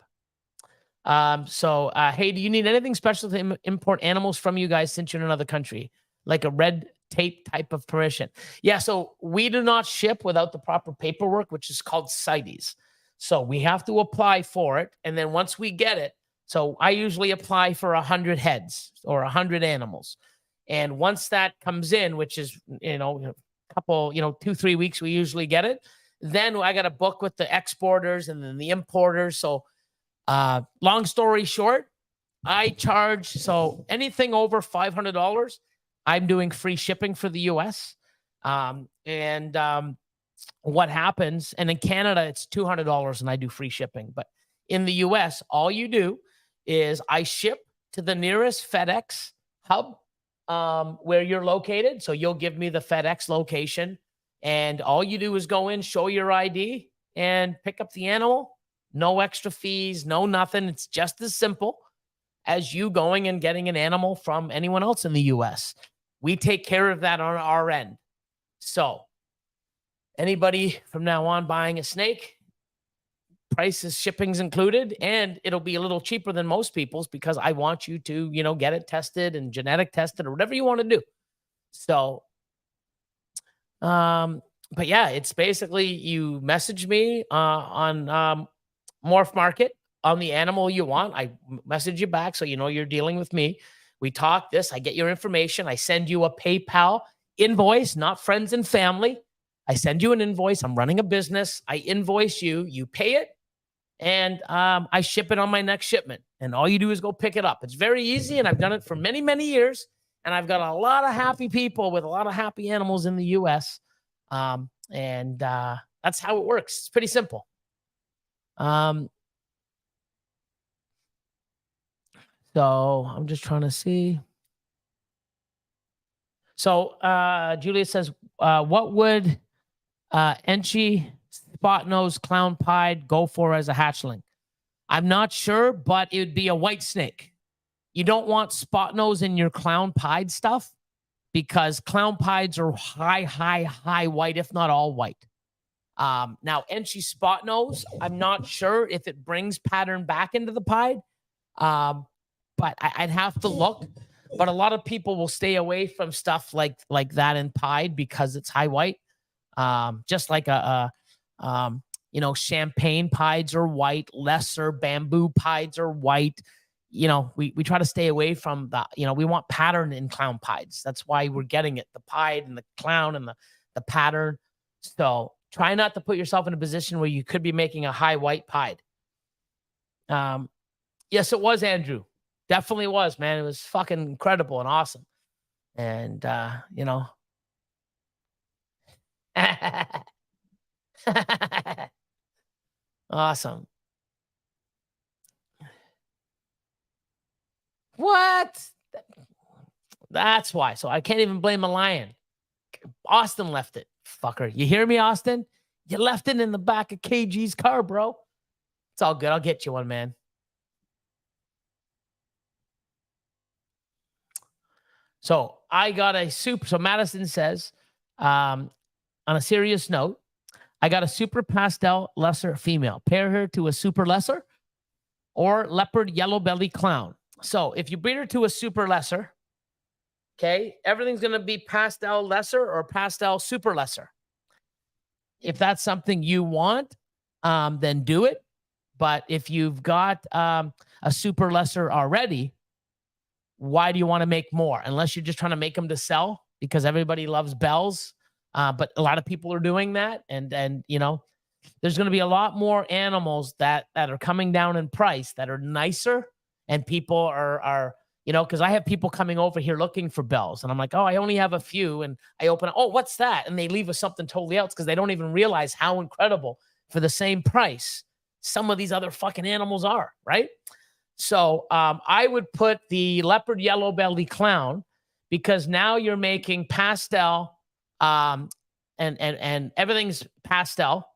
Hey, do you need anything special to import animals from you guys since you're in another country? Like a red tape type of permission? Yeah, so we do not ship without the proper paperwork, which is called CITES. So we have to apply for it. And then once we get it, so I usually apply for 100 heads or 100 animals. And once that comes in, which is, you know, a couple, you know, 2-3 weeks, we usually get it. Then I got to book with the exporters and then the importers. So long story short, I charge, so anything over $500, I'm doing free shipping for the US. What happens, and in Canada, it's $200 and I do free shipping. But in the US, all you do is I ship to the nearest FedEx hub where you're located. So you'll give me the FedEx location, and all you do is go in, show your ID, and pick up the animal. No extra fees, no nothing. It's just as simple as you going and getting an animal from anyone else in the US. We take care of that on our end. So anybody from now on buying a snake, price is shipping's included, and it'll be a little cheaper than most people's because I want you to, you know, get it tested and genetic tested or whatever you want to do. So, but yeah, it's basically you message me on Morph Market on the animal you want. I message you back so you know you're dealing with me. We talk this, I get your information. I send you a PayPal invoice, not friends and family. I send you an invoice. I'm running a business. I invoice you, you pay it, and I ship it on my next shipment. And all you do is go pick it up. It's very easy, and I've done it for many, many years. And I've got a lot of happy people with a lot of happy animals in the US. That's how it works. It's pretty simple. So I'm just trying to see. So Julia says, what would Enchi spot nose clown pied go for as a hatchling? I'm not sure, but it would be a white snake. You don't want spot nose in your clown pied stuff because clown pieds are high white, if not all white. Now Enchi spot nose, I'm not sure if it brings pattern back into the pied. But I'd have to look. But a lot of people will stay away from stuff like that in pied because it's high white. Just like you know, champagne pieds are white, lesser bamboo pieds are white. You know, we try to stay away from the, you know, we want pattern in clown pieds. That's why we're getting it, the pied and the clown and the pattern. So try not to put yourself in a position where you could be making a high white pied. Yes, it was, Andrew. Definitely was, man. It was fucking incredible and awesome. And, you know. Awesome. What? That's why. So I can't even blame a lion. Austin left it. Fucker. You hear me, Austin? You left it in the back of KG's car, bro. It's all good. I'll get you one, man. So I got a super. So Madison says, on a serious note, I got a super pastel lesser female. Pair her to a super lesser or leopard yellow belly clown. So if you breed her to a super lesser, okay, everything's going to be pastel lesser or pastel super lesser. If that's something you want, then do it. But if you've got a super lesser already, why do you want to make more? Unless you're just trying to make them to sell because everybody loves bells. But a lot of people are doing that. And you know, there's going to be a lot more animals that are coming down in price that are nicer. And people are you know, because I have people coming over here looking for bells. And I'm like, oh, I only have a few. And I open it. Oh, what's that? And they leave with something totally else because they don't even realize how incredible for the same price some of these other fucking animals are, right? So I would put the leopard yellow belly clown because now you're making pastel and everything's pastel.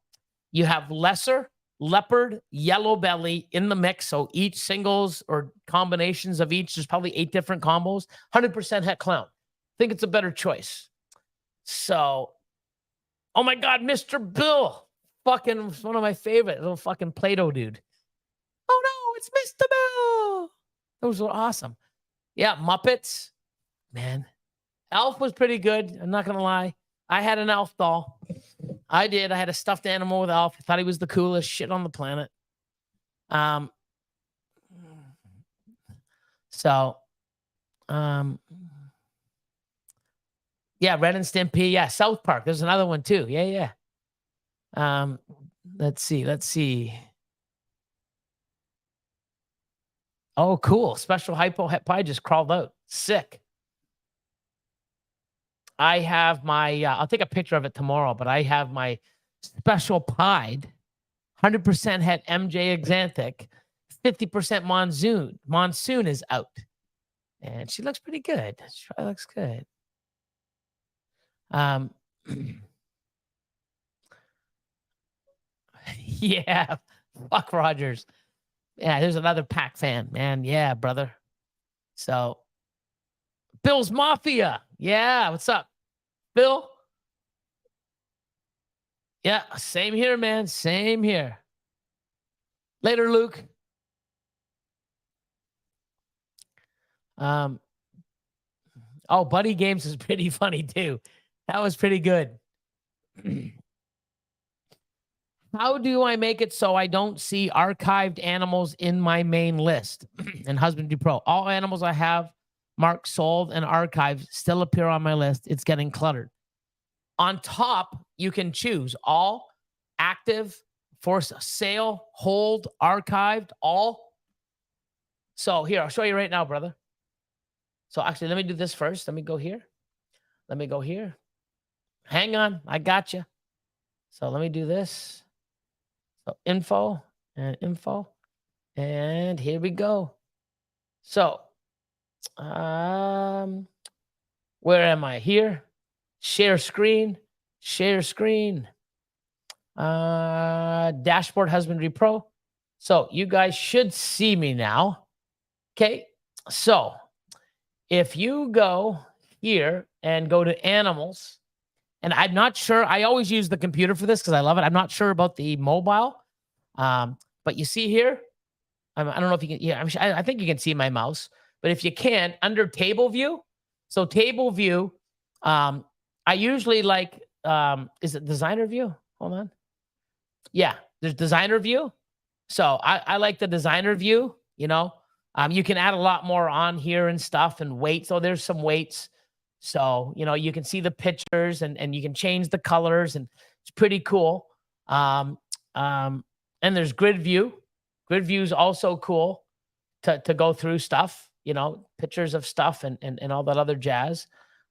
You have lesser leopard yellow belly in the mix. So each singles or combinations of each, there's probably 8 different combos, 100% het clown. I think it's a better choice. So, oh my God, Mr. Bill, fucking one of my favorite little fucking Play-Doh dude. Oh no, it's Mr. Bill. Those were awesome. Yeah, Muppets. Man, Elf was pretty good. I'm not going to lie. I had an Elf doll. I did. I had a stuffed animal with Elf. I thought he was the coolest shit on the planet. Yeah, Ren and Stimpy. Yeah, South Park. There's another one too. Yeah. Let's see. Oh, cool. Special hypo het pie just crawled out. Sick. I have my, I'll take a picture of it tomorrow, but I have my special pied 100% het MJ Exanthic, 50% Monsoon. Monsoon is out. And she looks pretty good. She probably looks good. Yeah, fuck Rogers. Yeah, there's another Pac fan, man. Yeah, brother. So, Bill's Mafia. Yeah, what's up, Bill? Yeah, same here, man. Same here. Later, Luke. Oh, Buddy Games is pretty funny too. That was pretty good. How do I make it so I don't see archived animals in my main list? In Husbandry Pro, all animals I have marked sold and archived still appear on my list. It's getting cluttered. On top, you can choose all, active, for sale, hold, archived, all. So here, I'll show you right now, brother. So actually, let me do this first. Let me go here. Let me go here. Hang on. I got you. So let me do this. So info. And here we go. So, where am I? Here. Share screen. Dashboard Husbandry Pro. So you guys should see me now. Okay. So if you go here and go to animals, and I'm not sure, I always use the computer for this because I love it. I'm not sure about the mobile. But you see here, I don't know if you can, yeah, I think you can see my mouse, but if you can, under table view. So table view, I usually like, is it designer view? Hold on. Yeah, there's designer view. So I like the designer view, you know. You can add a lot more on here and stuff and weight. So there's some weights. So, you know, you can see the pictures and you can change the colors and it's pretty cool. And there's grid view. Grid view is also cool to go through stuff, you know, pictures of stuff and all that other jazz.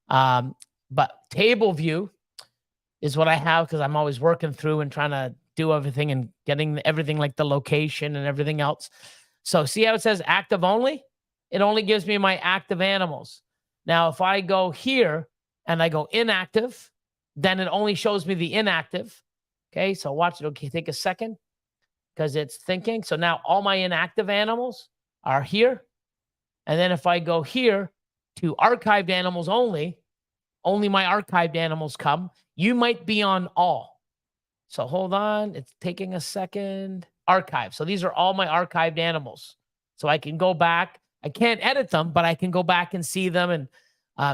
But table view is what I have because I'm always working through and trying to do everything and getting everything like the location and everything else. So see how it says active only? It only gives me my active animals. Now, if I go here and I go inactive, then it only shows me the inactive. Okay, so watch it. Okay, take a second because it's thinking. So now all my inactive animals are here. And then if I go here to archived animals only my archived animals come. You might be on all. So hold on. It's taking a second. Archive. So these are all my archived animals. So I can go back. I can't edit them, but I can go back and see them and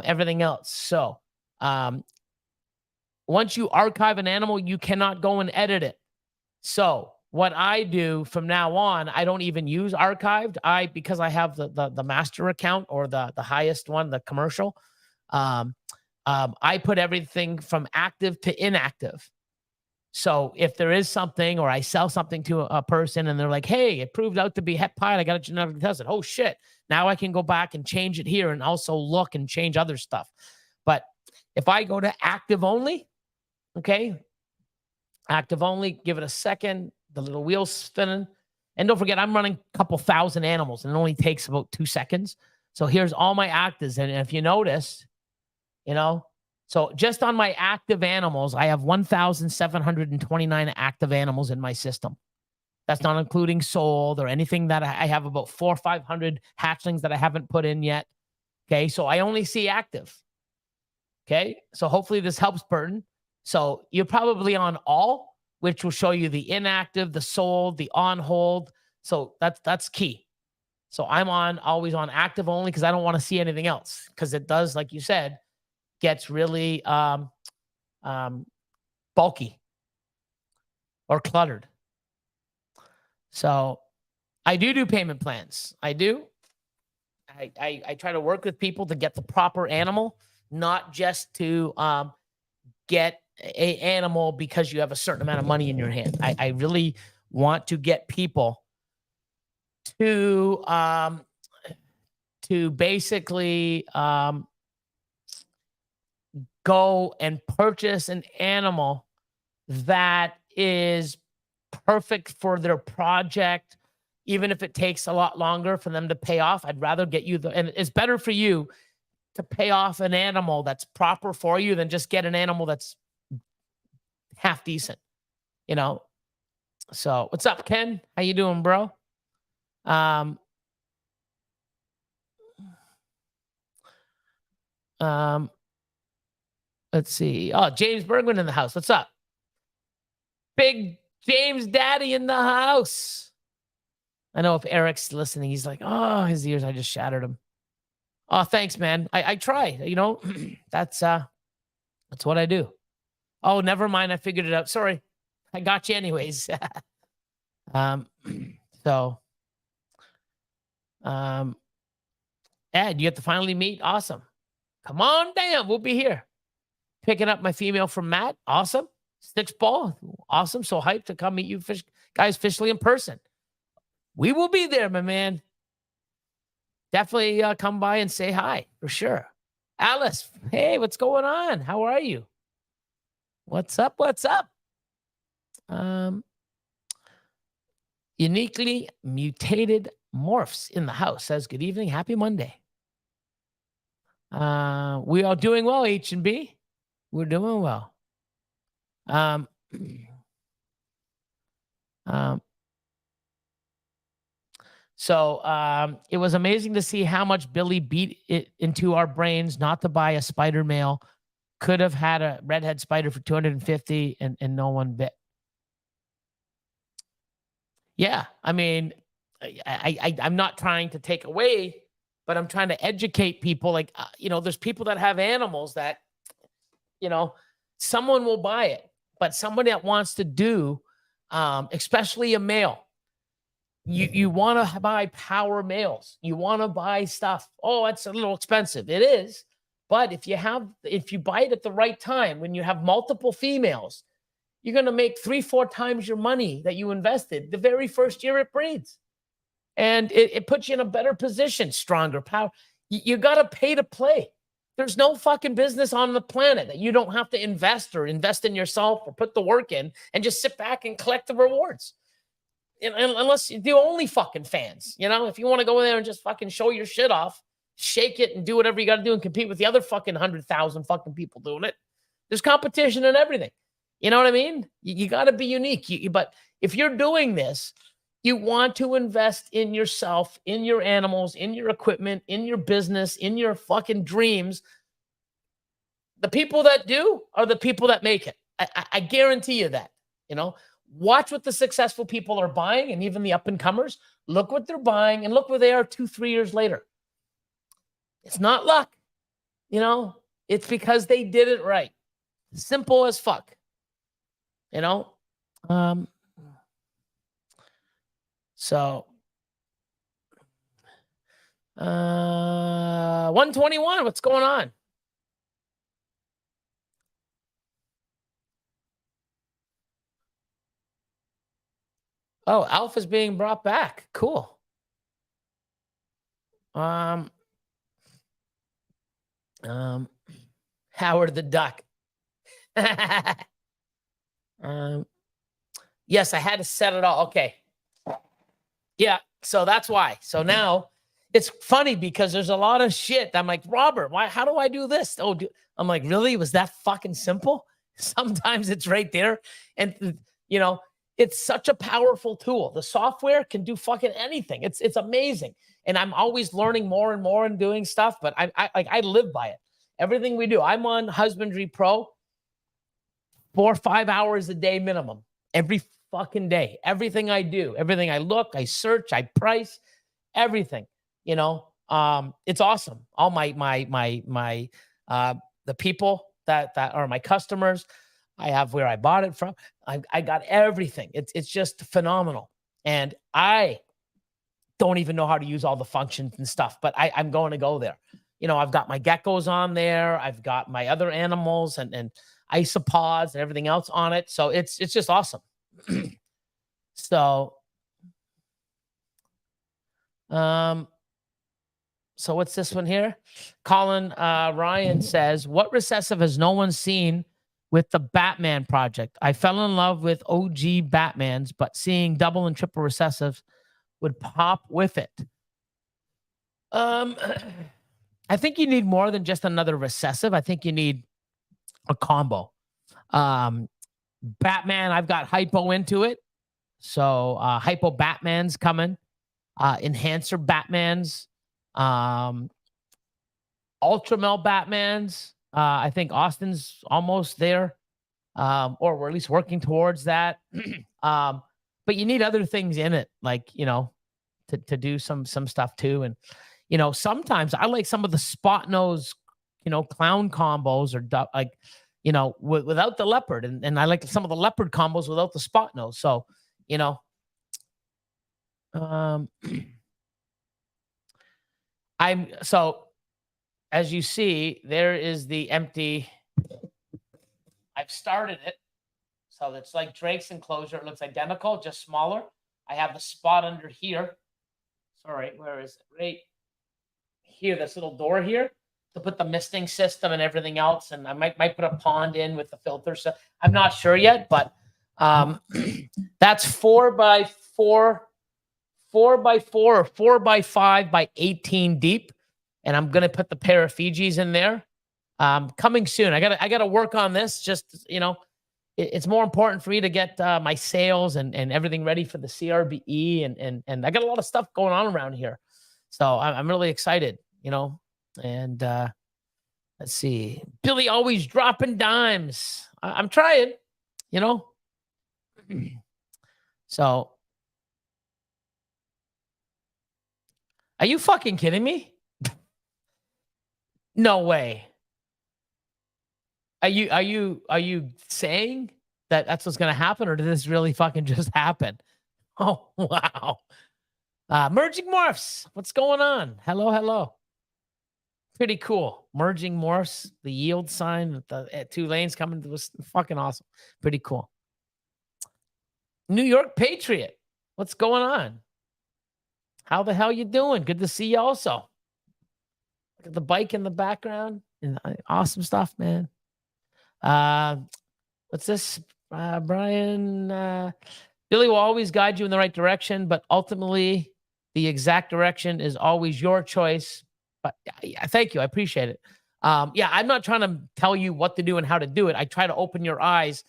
everything else. So once you archive an animal, you cannot go and edit it. So what I do from now on, I don't even use archived. Because I have the master account or the highest one, the commercial. I put everything from active to inactive. So if there is something or I sell something to a person and they're like, hey, it proved out to be het pie, I got it genetically tested. Oh shit. Now I can go back and change it here and also look and change other stuff. But if I go to active only, okay, active only, give it a second, the little wheel's spinning. And don't forget, I'm running a couple thousand animals and it only takes about 2 seconds. So here's all my actives. And if you notice, so just on my active animals, I have 1,729 active animals in my system. That's not including sold or anything that I have about 400 or 500 hatchlings that I haven't put in yet. Okay, so I only see active. Okay, so hopefully this helps, Burton. So you're probably on all, which will show you the inactive, the sold, the on hold. So that's key. So I'm always on active only because I don't want to see anything else because it does, like you said, gets really bulky or cluttered. So I do payment plans. I do. I try to work with people to get the proper animal, not just to get an animal because you have a certain amount of money in your hand. I really want to get people to basically go and purchase an animal that is perfect for their project, even if it takes a lot longer for them to pay off. I'd rather get you and it's better for you to pay off an animal that's proper for you than just get an animal that's half decent, So what's up, Ken? How you doing, bro? Let's see. Oh, James Bergman in the house. What's up? Big James Daddy in the house. I know if Eric's listening, he's like, oh, his ears, I just shattered him. Oh, thanks, man. I try, that's what I do. Oh, never mind. I figured it out. Sorry. I got you anyways. Ed, you have to finally meet. Awesome. Come on down. We'll be here. Picking up my female from Matt. Awesome. Sticks ball. Awesome. So hyped to come meet you guys officially in person. We will be there, my man. Definitely come by and say hi for sure. Alice, hey, what's going on? How are you? What's up? What's up? Uniquely mutated morphs in the house says, good evening. Happy Monday. We are doing well, H&B. We're doing well. So it was amazing to see how much Billy beat it into our brains not to buy a spider male. Could have had a redhead spider for 250 and no one bit. Yeah, I mean, I'm not trying to take away, but I'm trying to educate people. Like, there's people that have animals that, someone will buy it, but somebody that wants to do, especially a male, you want to buy power males. You want to buy stuff. Oh, it's a little expensive. It is. But if you buy it at the right time, when you have multiple females, you're going to make 3-4 times your money that you invested the very first year it breeds. And it puts you in a better position, stronger power. You got to pay to play. There's no fucking business on the planet that you don't have to invest in yourself or put the work in and just sit back and collect the rewards. Unless you're the only fucking fans, if you want to go in there and just fucking show your shit off, shake it and do whatever you got to do and compete with the other fucking 100,000 fucking people doing it. There's competition and everything. You know what I mean? You got to be unique. But if you're doing this, you want to invest in yourself, in your animals, in your equipment, in your business, in your fucking dreams. The people that do are the people that make it. I guarantee you that. You know, watch what the successful people are buying, and even the up and comers. Look what they're buying, and look where they are 2-3 years later. It's not luck, you know. It's because they did it right. Simple as fuck. You know. So 121. What's going on? Oh, Alpha's being brought back. Cool. Howard the Duck. Yes, I had to set it all. Okay. Yeah, so that's why. So now it's funny because there's a lot of shit. I'm like, Robert, how do I do this? I'm like, really? Was that fucking simple? Sometimes it's right there. And, you know, it's such a powerful tool. The software can do fucking anything. It's amazing. And I'm always learning more and more and doing stuff, but I live by it. Everything we do. I'm on Husbandry Pro 4 or 5 hours a day minimum. Every fucking day. Everything I do, everything I look, I search, I price, everything. You know, it's awesome. All the people that are my customers, I have where I bought it from. I got everything. It's just phenomenal. And I don't even know how to use all the functions and stuff, but I'm going to go there. You know, I've got my geckos on there. I've got my other animals and isopods and everything else on it. So it's just awesome. So what's this one here? Colin Ryan says, what recessive has no one seen with the Batman project? I fell in love with OG Batmans, but seeing double and triple recessives would pop with it. I think you need more than just another recessive. I think you need a combo. Batman, I've got hypo into it. So hypo Batman's coming. Enhancer Batmans. Ultramel Batmans. I think Austin's almost there. Or we're at least working towards that. But you need other things in it, like, you know, to do some stuff too. And, you know, sometimes I like some of the spot nose, you know, clown combos, or like, you know, without the leopard. And I like some of the leopard combos without the spot nose. So, you know, so as you see, there is the empty. I've started it. So it's like Drake's enclosure. It looks identical, just smaller. I have the spot under here. Sorry, where is it? Right here, this little door here, to put the misting system and everything else. And I might put a pond in with the filter. So I'm not sure yet, but that's 4x4 or 4x5 by 18 deep. And I'm going to put the pair of Fijis in there. Coming soon. I gotta work on this. Just, you know, it's more important for me to get my sales and everything ready for the CRBE. And I got a lot of stuff going on around here. So I'm really excited, you know. And let's see. Billy always dropping dimes. I'm trying, you know. So are you fucking kidding me? No way. Are you saying that that's what's going to happen, or did this really fucking just happen? Oh, wow. Merging morphs. What's going on? Hello. Pretty cool. Merging morphs, the yield sign with the 2 lanes coming, was fucking awesome. Pretty cool. New York Patriot. What's going on? How the hell you doing? Good to see you also. Look at the bike in the background. And awesome stuff, man. What's this? Brian, Billy will always guide you in the right direction, but ultimately the exact direction is always your choice. But yeah, thank you. I appreciate it. Yeah, I'm not trying to tell you what to do and how to do it. I try to open your eyes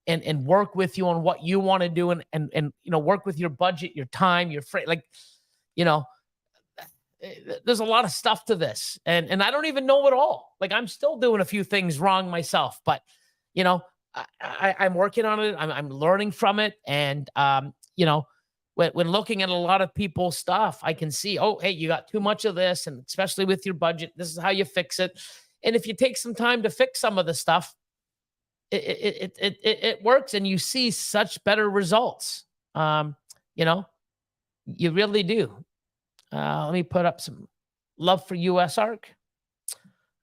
and work with you on what you want to do and you know, work with your budget, your time, your like, you know, there's a lot of stuff to this, and I don't even know it all. Like, I'm still doing a few things wrong myself, but you know, I'm working on it. I'm learning from it, and you know, when looking at a lot of people's stuff, I can see, oh, hey, you got too much of this, and especially with your budget, this is how you fix it. And if you take some time to fix some of the stuff, it works, and you see such better results. You know, you really do. Let me put up some love for US Arc.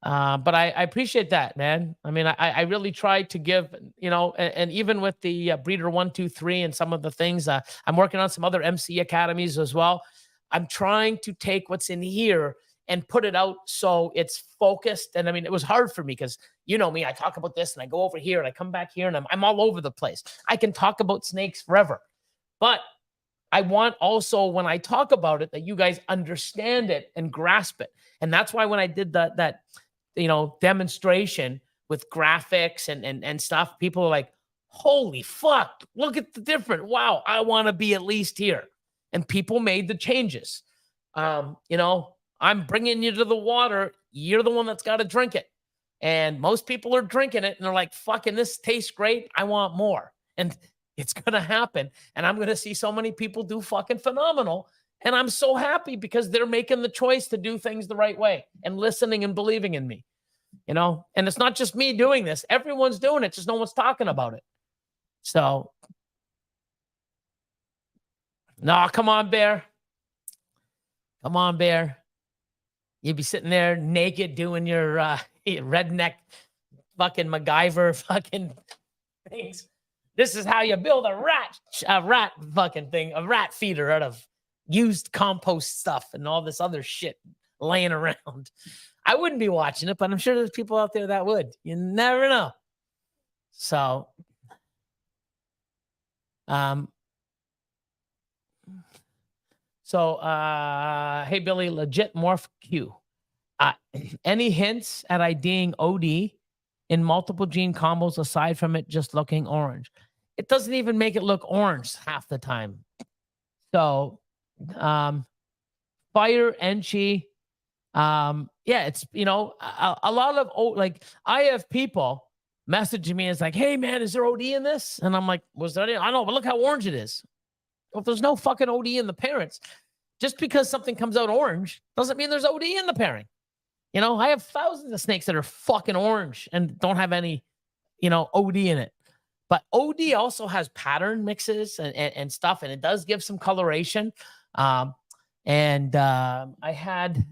But I appreciate that, man. I mean, I really try to give, you know, and even with the Breeder 123 and some of the things, I'm working on some other MC academies as well. I'm trying to take what's in here and put it out so it's focused. And I mean, it was hard for me because, you know me, I talk about this and I go over here and I come back here and I'm all over the place. I can talk about snakes forever, but I want also, when I talk about it, that you guys understand it and grasp it. And that's why when I did that you know, demonstration with graphics and stuff, people are like, holy fuck, look at the difference. Wow, I want to be at least here. And people made the changes. You know, I'm bringing you to the water. You're the one that's got to drink it. And most people are drinking it and they're like, fucking, this tastes great. I want more. And it's going to happen. And I'm going to see so many people do fucking phenomenal. And I'm so happy because they're making the choice to do things the right way and listening and believing in me, you know? And it's not just me doing this. Everyone's doing it. Just no one's talking about it. So, no, come on, Bear. Come on, Bear. You'd be sitting there naked doing your redneck fucking MacGyver fucking things. This is how you build a rat fucking thing, a rat feeder out of used compost stuff and all this other shit laying around. I wouldn't be watching it, but I'm sure there's people out there that would. You never know. So, hey, Billy, legit morph Q. Any hints at IDing OD in multiple gene combos aside from it just looking orange? It doesn't even make it look orange half the time. So, Fire, Enchi, yeah, it's, you know, a lot of, like, I have people messaging me. It's like, hey, man, is there OD in this? And I'm like, was there any? I know, but look how orange it is. Well, if there's no fucking OD in the parents, just because something comes out orange doesn't mean there's OD in the pairing. You know, I have thousands of snakes that are fucking orange and don't have any, you know, OD in it. But OD also has pattern mixes and stuff, and it does give some coloration. I had,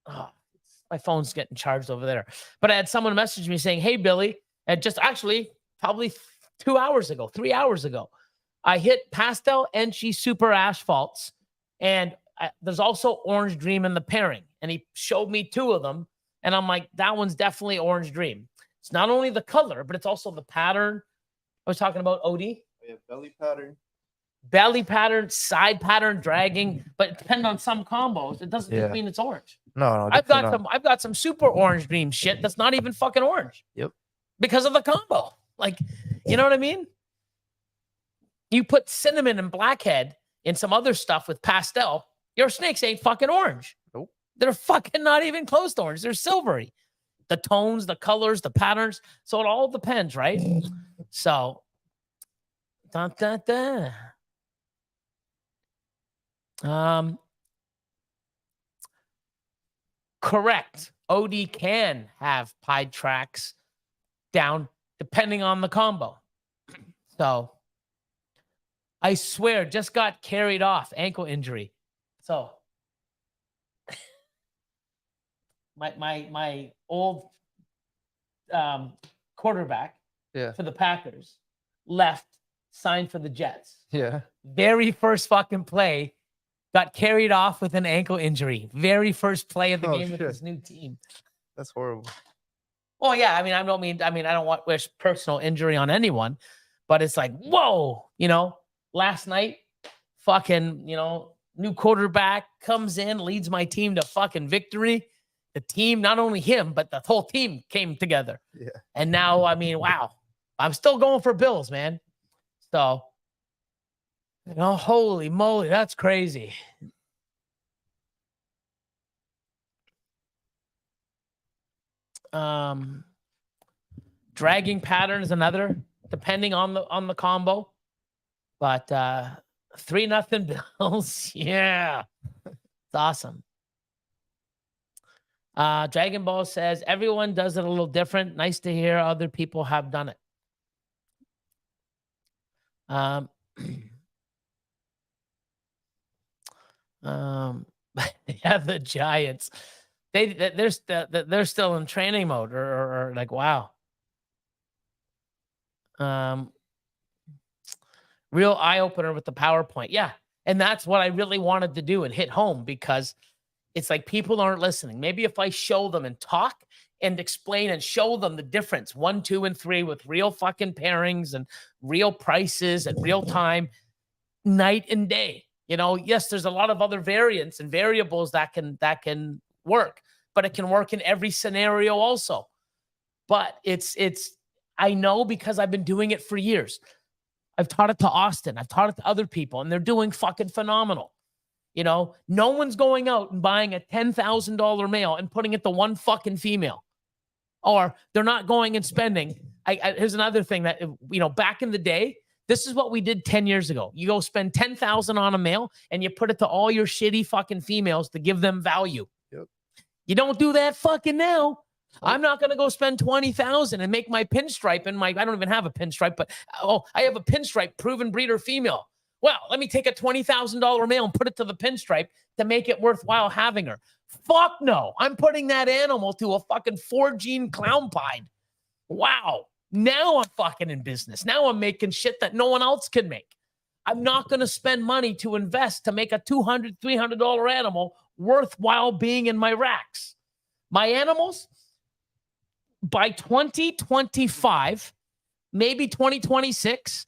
my phone's getting charged over there, but I had someone message me saying, hey, Billy, and just actually probably 3 hours ago, I hit pastel Enchi super asphalts, and there's also Orange Dream in the pairing. And he showed me 2 of them, and I'm like, that one's definitely Orange Dream. It's not only the color, but it's also the pattern. I was talking about OD. Yeah, Belly pattern, side pattern, dragging, but depending on some combos, it doesn't just mean it's orange. No, I've got some super Orange Dream shit that's not even fucking orange. Yep. Because of the combo. Like, you know what I mean? You put cinnamon and blackhead in some other stuff with pastel, your snakes ain't fucking orange. Nope. They're fucking not even close to orange. They're silvery. The tones, the colors, the patterns. So it all depends, right? So, correct. OD can have pied tracks down depending on the combo. So, I swear, just got carried off, ankle injury. So, my old quarterback for the Packers left, signed for the Jets. Yeah. Very first fucking play, got carried off with an ankle injury. Very first play of the game with his new team. That's horrible. Well, yeah, I mean, I don't want wish personal injury on anyone, but it's like, whoa, you know, last night, fucking, you know, new quarterback comes in, leads my team to fucking victory. the team, not only him, but the whole team came together. Yeah. And now, I mean, wow, I'm still going for bills, man. So, holy moly, that's crazy. Dragging pattern is another, depending on the combo. But 3-0 Bills. Yeah. It's awesome. Dragon Ball says, everyone does it a little different. Nice to hear other people have done it. Yeah, the Giants. They're still in training mode, or like, wow. Real eye-opener with the PowerPoint. Yeah. And that's what I really wanted to do and hit home, because it's like people aren't listening. Maybe if I show them and talk and explain and show them the difference, 1, 2, and 3 with real fucking pairings and real prices and real time, night and day. Yes, there's a lot of other variants and variables that can work, but it can work in every scenario also. But I know, because I've been doing it for years. I've taught it to Austin. I've taught it to other people, and they're doing fucking phenomenal. No one's going out and buying a $10,000 male and putting it to one fucking female. Or they're not going and spending. Here's another thing that, back in the day, this is what we did 10 years ago. You go spend $10,000 on a male and you put it to all your shitty fucking females to give them value. Yep. You don't do that fucking now. I'm not going to go spend $20,000 and make my pinstripe and I don't even have a pinstripe, but I have a pinstripe proven breeder female. Well, let me take a $20,000 male and put it to the pinstripe to make it worthwhile having her. Fuck no. I'm putting that animal to a fucking 4-gene clown pied. Wow. Now I'm fucking in business. Now I'm making shit that no one else can make. I'm not going to spend money to invest to make a $200, $300 animal worthwhile being in my racks. My animals, by 2025, maybe 2026,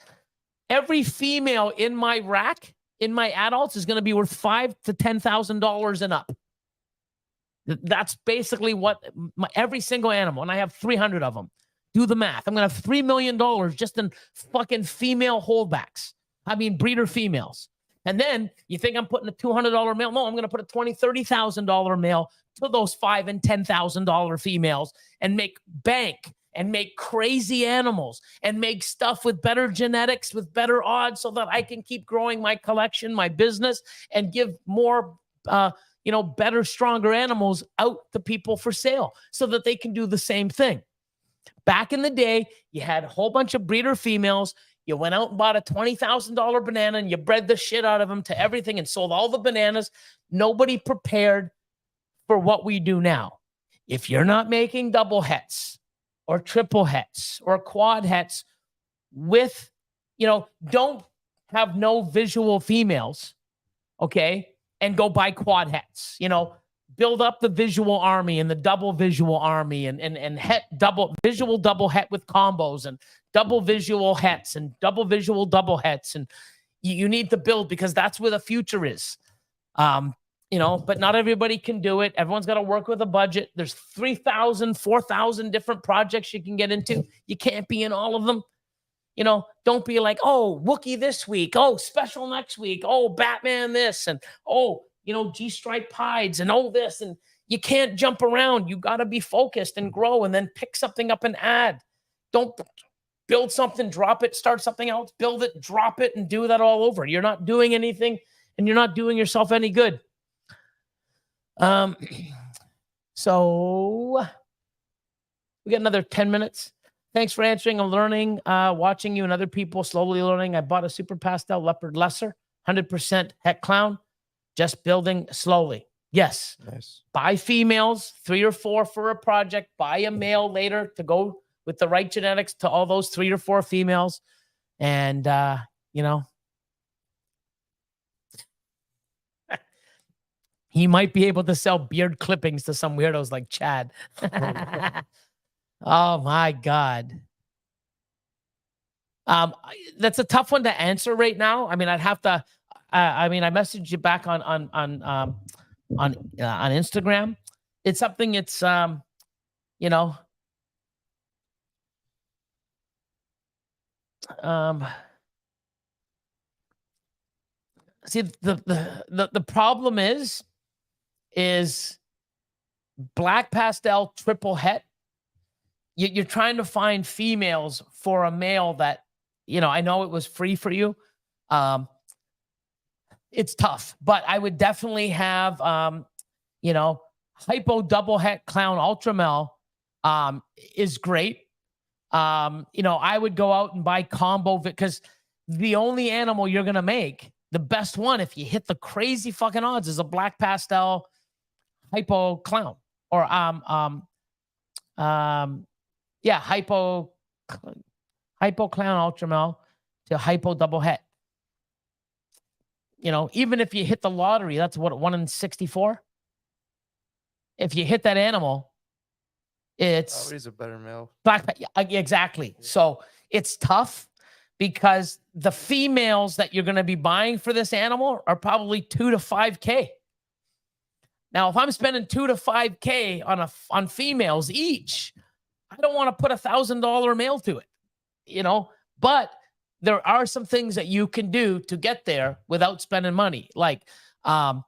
every female in my rack, in my adults, is going to be worth $5,000 to $10,000 and up. That's basically what every single animal, and I have 300 of them. Do the math. I'm going to have $3 million just in fucking female holdbacks. I mean, breeder females. And then you think I'm putting a $200 male? No, I'm going to put a $20,000, $30,000 male to those $5,000 and $10,000 females and make bank and make crazy animals and make stuff with better genetics, with better odds, so that I can keep growing my collection, my business, and give more, better, stronger animals out to people for sale so that they can do the same thing. Back in the day, you had a whole bunch of breeder females. You went out and bought a $20,000 banana and you bred the shit out of them to everything and sold all the bananas. Nobody prepared for what we do now. If you're not making double hets or triple hets or quad hets with, don't have no visual females, okay, and go buy quad hets, build up the visual army and the double visual army and het double het with combos and double visual hets and double visual double hets. And you need to build, because that's where the future is. But not everybody can do it. Everyone's got to work with a budget. There's 3,000, 4,000 different projects you can get into. You can't be in all of them. Don't be like, oh, Wookiee this week. Oh, special next week. Oh, Batman this. And, G-Stripe Pieds and all this. And you can't jump around. You got to be focused and grow and then pick something up and add. Don't build something, drop it, start something else, build it, drop it, and do that all over. You're not doing anything, and you're not doing yourself any good. So we got another 10 minutes. Thanks for answering. I'm learning, watching you and other people slowly learning. I bought a super pastel leopard lesser, 100% het clown, just building slowly. Yes. Nice. Buy females, 3 or 4 for a project. Buy a male later to go with the right genetics to all those 3 or 4 females. And, he might be able to sell beard clippings to some weirdos like Chad. Oh, my God. That's a tough one to answer right now. I mean, I'd have to, I messaged you back on Instagram. it's something. It's you know, see the problem is black pastel triple het. You're trying to find females for a male that, I know it was free for you. It's tough, but I would definitely have, hypo double het clown ultra male is great. I would go out and buy combo because the only animal you're going to make, the best one, if you hit the crazy fucking odds, is a black pastel hypo clown or, hypo clown ultra male to hypo double het. Even if you hit the lottery, that's what, 1 in 64. If you hit that animal, it's always a better male. Exactly. So it's tough because the females that you're going to be buying for this animal are probably $2 to $5K. Now, if I'm spending $2 to $5K on females each, I don't want to put $1,000 male to it, but there are some things that you can do to get there without spending money. Like, hypo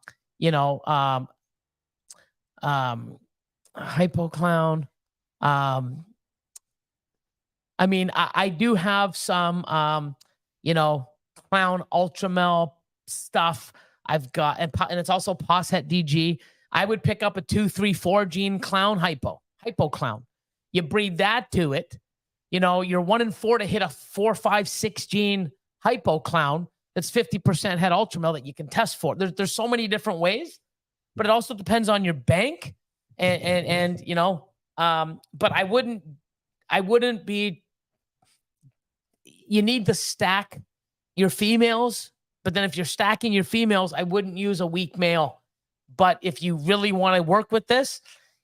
clown. I mean, I do have some, clown ultra male stuff. I've got, and it's also pos het DG. I would pick up a 2, 3, 4 gene clown hypo clown. You breed that to it. You're 1 in 4 to hit a 4, 5, 6 gene hypo clown. That's 50% het ultra male that you can test for. There's so many different ways, but it also depends on your bank and but I wouldn't be, you need to stack your females, but then if you're stacking your females, I wouldn't use a weak male. But if you really want to work with this,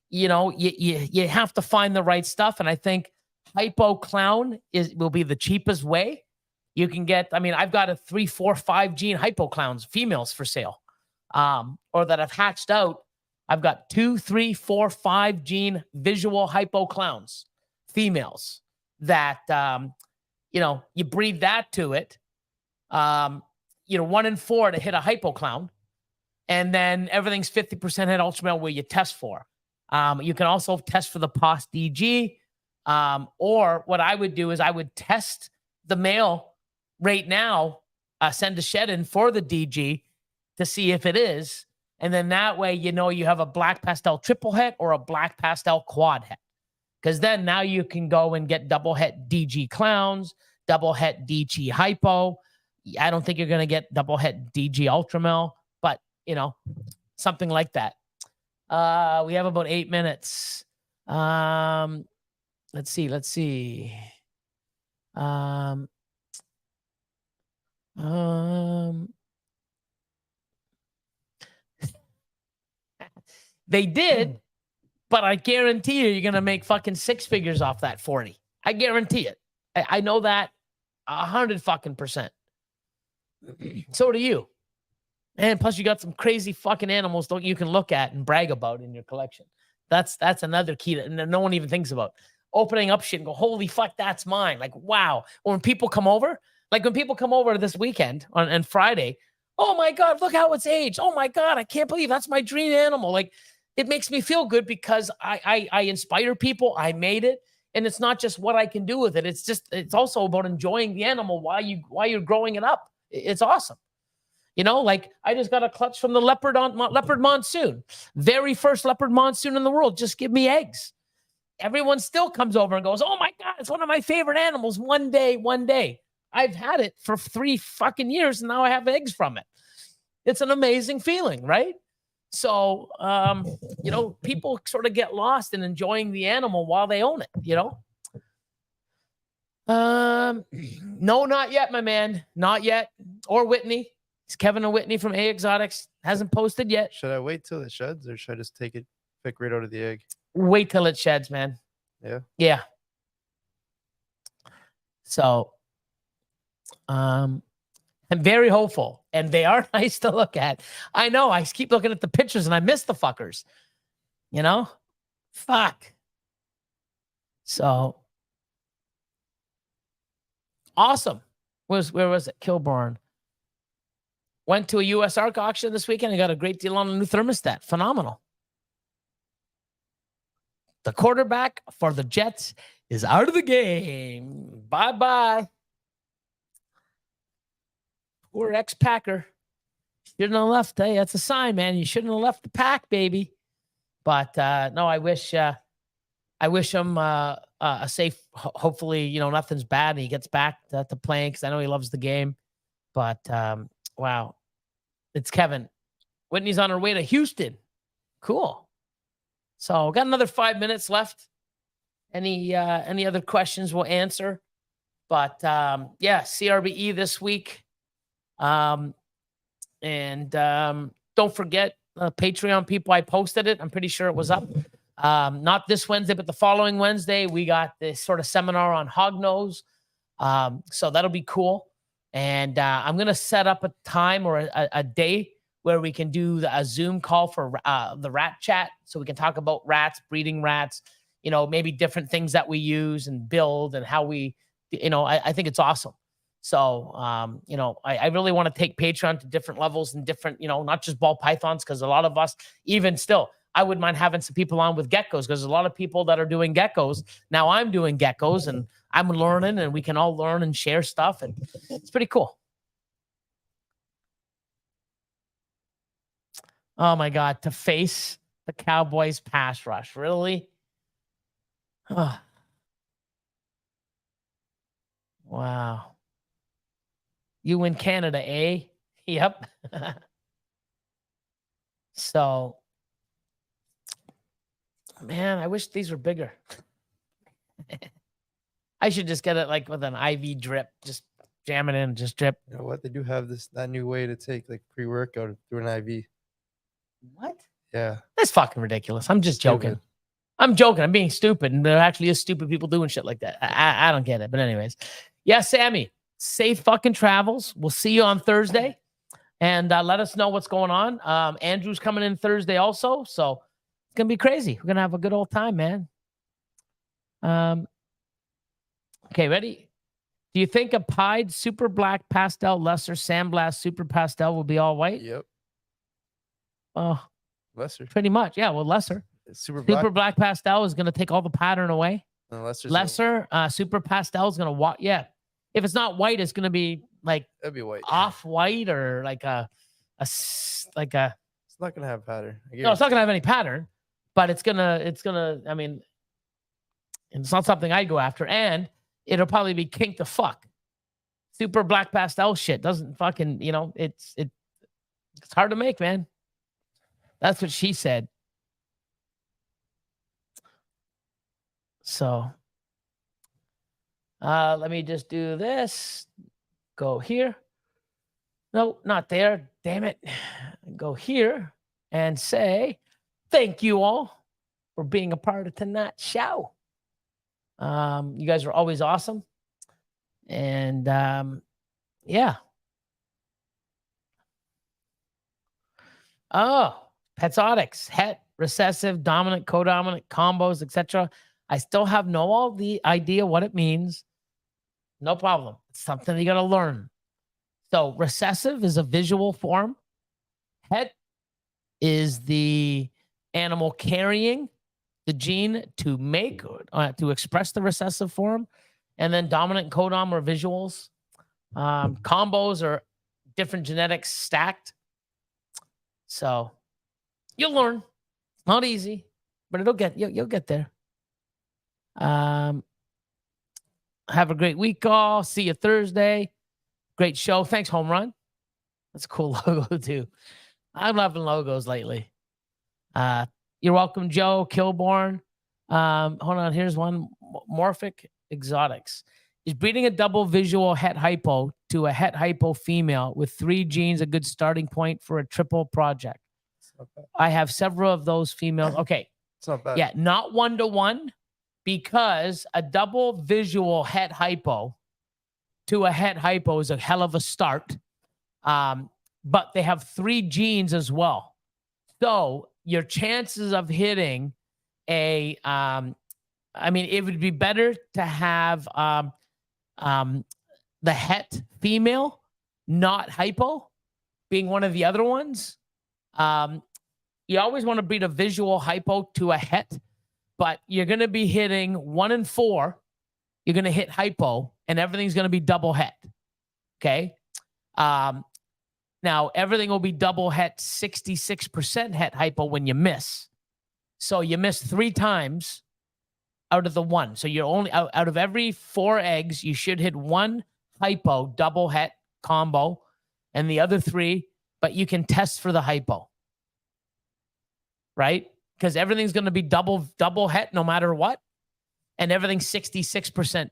you have to find the right stuff. And I think hypo clown will be the cheapest way. You can get, I've got a 3, 4, 5 gene hypo clowns, females for sale, or that I've hatched out. I've got 2, 3, 4, 5 gene visual hypo clowns, females that, you breed that to it. 1 in 4 to hit a hypo clown. And then everything's 50% het ultra male where you test for. You can also test for the pos DG. Or what I would do is I would test the male right now, send a shed in for the DG to see if it is. And then that way, you have a black pastel triple het or a black pastel quad het. Because then now you can go and get double het DG clowns, double het DG hypo. I don't think you're going to get double het DG ultramel, but, something like that. We have about 8 minutes. Let's see. They did, but I guarantee you're going to make fucking 6 figures off that 40. I guarantee it. I know that 100%. So do you. And plus you got some crazy fucking animals you can look at and brag about in your collection. That's another key that no one even thinks about. Opening up shit and go, holy fuck, that's mine. Like, wow. Or when people come over this weekend on Friday, oh my God, look how it's aged. Oh my God, I can't believe that's my dream animal. Like, it makes me feel good because I inspire people. I made it. And it's not just what I can do with it. It's also about enjoying the animal while you're growing it up. It's awesome. Like I just got a clutch from the leopard Monsoon. Very first leopard Monsoon in the world. Just give me eggs. Everyone still comes over and goes, oh my God, it's one of my favorite animals. One day. I've had it for 3 fucking years and now I have eggs from it. It's an amazing feeling, right? So, people sort of get lost in enjoying the animal while they own it, No, not yet, my man. Not yet. Or Whitney. It's Kevin or Whitney from A Exotics. Hasn't posted yet. Should I wait till it sheds or should I just pick right out of the egg? Wait till it sheds, man. Yeah. Yeah. So, I'm very hopeful, and they are nice to look at. I know. I keep looking at the pictures, and I miss the fuckers. You know? Fuck. So awesome. Where was it? Kilborn. Went to a US ARC auction this weekend and got a great deal on a new thermostat. Phenomenal. The quarterback for the Jets is out of the game. Bye-bye. Poor ex-Packer. Shouldn't have left. Hey, that's a sign, man. You shouldn't have left the pack, baby. But no, I wish him a safe. Hopefully, you know, nothing's bad and he gets back to playing because I know he loves the game. But wow, it's Kevin. Whitney's on her way to Houston. Cool. So got another 5 minutes left. Any other questions we'll answer. But yeah, CRBE this week. And don't forget Patreon people. I posted it. I'm pretty sure it was up. Not this Wednesday, but the following Wednesday, we got this sort of seminar on hognose. So that'll be cool. And I'm going to set up a time or a day where we can do a Zoom call for the rat chat. So we can talk about rats, breeding rats, you know, maybe different things that we use and build and how we, you know, I think it's awesome. So, you know, I really want to take Patreon to different levels and different, you know, not just ball pythons, because a lot of us, even still, I wouldn't mind having some people on with geckos, because there's a lot of people that are doing geckos. Now I'm doing geckos and I'm learning, and we can all learn and share stuff. And it's pretty cool. Oh my God, to face the Cowboys pass rush. Really? Oh. Wow. You in Canada, eh? Yep. So, man, I wish these were bigger. I should just get it like with an IV drip. Just jam it in, just drip. You know what? They do have that new way to take like pre-workout through an IV. What? Yeah. That's fucking ridiculous. I'm just joking. Stupid. I'm joking. I'm being stupid. And there actually is stupid people doing shit like that. I don't get it. But anyways. Yeah, Sammy, safe fucking travels. We'll see you on Thursday. And let us know what's going on. Andrew's coming in Thursday also. So it's going to be crazy. We're going to have a good old time, man. Okay, ready? Do you think a pied super black pastel lesser sandblast super pastel will be all white? Yep. Oh, Lesser. pretty much. Yeah, well, lesser. Super black. Super black pastel is going to take all the pattern away. Lesser super pastel is going to walk. Yeah. If it's not white, it's going to be like that'd be white. Off white or like It's not gonna have pattern. No, it's not gonna have any pattern, but it's gonna. I mean, it's not something I go after, and it'll probably be kinked to fuck. Super black pastel shit doesn't fucking, you know, it's hard to make, man. That's what she said. So, let me just do this. Go here. No, not there. Damn it. Go here and say thank you all for being a part of tonight's show. You guys are always awesome. And yeah. Oh, Petsotics, het, recessive, dominant, codominant, combos, etc. I still have no idea what it means. No problem. It's something you got to learn. So recessive is a visual form. Het is the animal carrying the gene to make, to express the recessive form. And then dominant and codom are visuals. Combos are different genetics stacked. So you'll learn. It's not easy, but you'll get there. Have a great week, all. See you Thursday. Great show. Thanks, Home Run. That's a cool logo, too. I'm loving logos lately. You're welcome, Joe. Kilborn. Hold on. Here's one. Morphic Exotics. Is breeding a double visual het hypo to a het hypo female with 3 genes a good starting point for a triple project? I have several of those females. Okay. It's not bad. Yeah, not 1-to-1, because a double visual het hypo to a het hypo is a hell of a start. But they have 3 genes as well. So your chances of hitting a, I mean, it would be better to have the het female, not hypo, being one of the other ones. You always want to beat a visual hypo to a het, but you're going to be hitting 1 and 4. You're going to hit hypo, and everything's going to be double het. Okay. Now everything will be double het, 66% het hypo when you miss. So you miss 3 times out of the 1. So you're only out of every 4 eggs, you should hit 1 hypo double het combo and the other 3, but you can test for the hypo, right? Because everything's going to be double het no matter what. And everything's 66%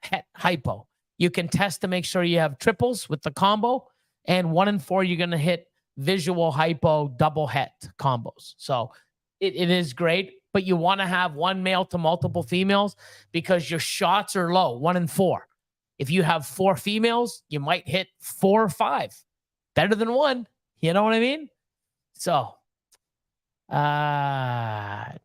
het hypo. You can test to make sure you have triples with the combo, and 1 and 4, you're going to hit visual hypo double het combos. So it is great, but you want to have 1 male to multiple females because your shots are low, 1 and 4. If you have 4 females, you might hit 4 or 5. Better than 1. You know what I mean? So I'm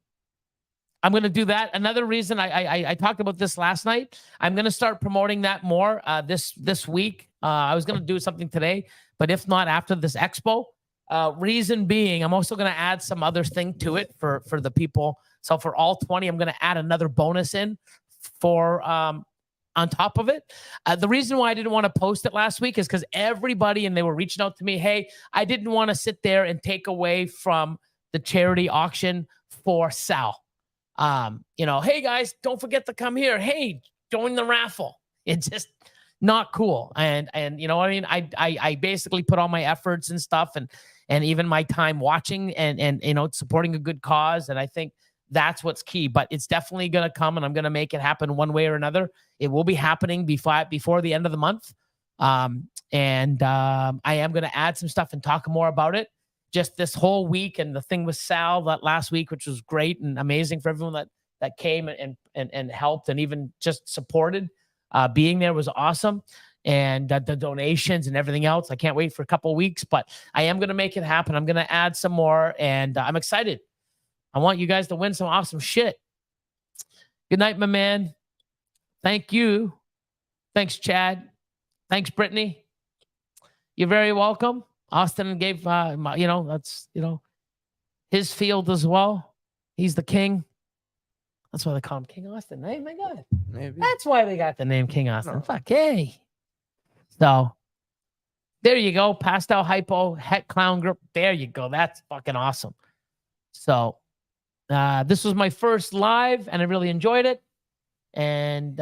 going to do that. Another reason I talked about this last night, I'm going to start promoting that more this week. I was going to do something today, but if not after this expo, reason being, I'm also going to add some other thing to it for the people. So for all 20, I'm going to add another bonus in for, on top of it. The reason why I didn't want to post it last week is because everybody, and they were reaching out to me, hey, I didn't want to sit there and take away from the charity auction for Sal. You know, hey guys, don't forget to come here. Hey, join the raffle. It's just not cool. And you know what I mean? I basically put all my efforts and stuff and even my time watching and you know, supporting a good cause. And I think that's what's key, but it's definitely going to come, and I'm going to make it happen one way or another. It will be happening before the end of the month. I am going to add some stuff and talk more about it just this whole week. And the thing with Sal that last week, which was great and amazing for everyone that came and helped and even just supported, being there was awesome. And the donations and everything else, I can't wait for a couple of weeks, but I am going to make it happen. I'm going to add some more, and I'm excited. I want you guys to win some awesome shit. Good night, my man. Thank you. Thanks, Chad. Thanks, Brittany. You're very welcome. Austin gave, you know, that's, you know, his field as well. He's the king. That's why they call him King Austin. Hey, my God. Maybe. That's why they got the name King Austin. No. Fuck, hey. So, there you go. Pastel Hypo, Het Clown Group. There you go. That's fucking awesome. So, this was my first live, and I really enjoyed it. And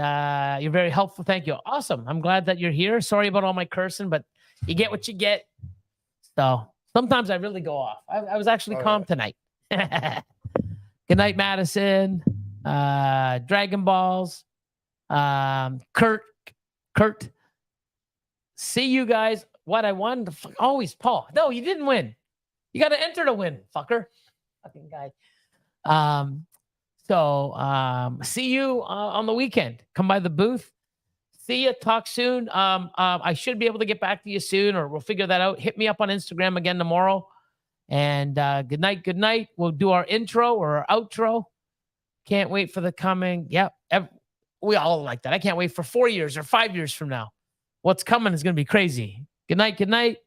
you're very helpful. Thank you. Awesome. I'm glad that you're here. Sorry about all my cursing, but you get what you get. So sometimes I really go off. I was actually calm tonight. Good night, Madison. Dragon Balls. Kurt. See you guys. What I won? Always Paul. No, you didn't win. You got to enter to win, fucker. Fucking guy. See you on the weekend. Come by the booth. See you. Talk soon. I should be able to get back to you soon, or we'll figure that out. Hit me up on Instagram again tomorrow. And good night. Good night. We'll do our intro or our outro. Can't wait for the coming. Yep. We all like that. I can't wait for 4 years or 5 years from now. What's coming is going to be crazy. Good night. Good night.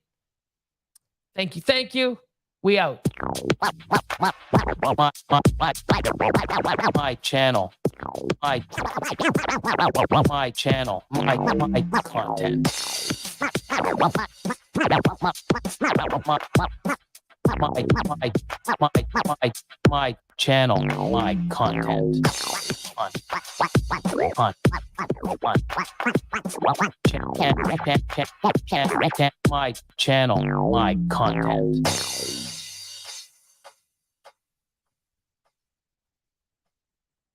Thank you. Thank you. We out. My channel. My channel. My content. My channel. My content. My channel. My content.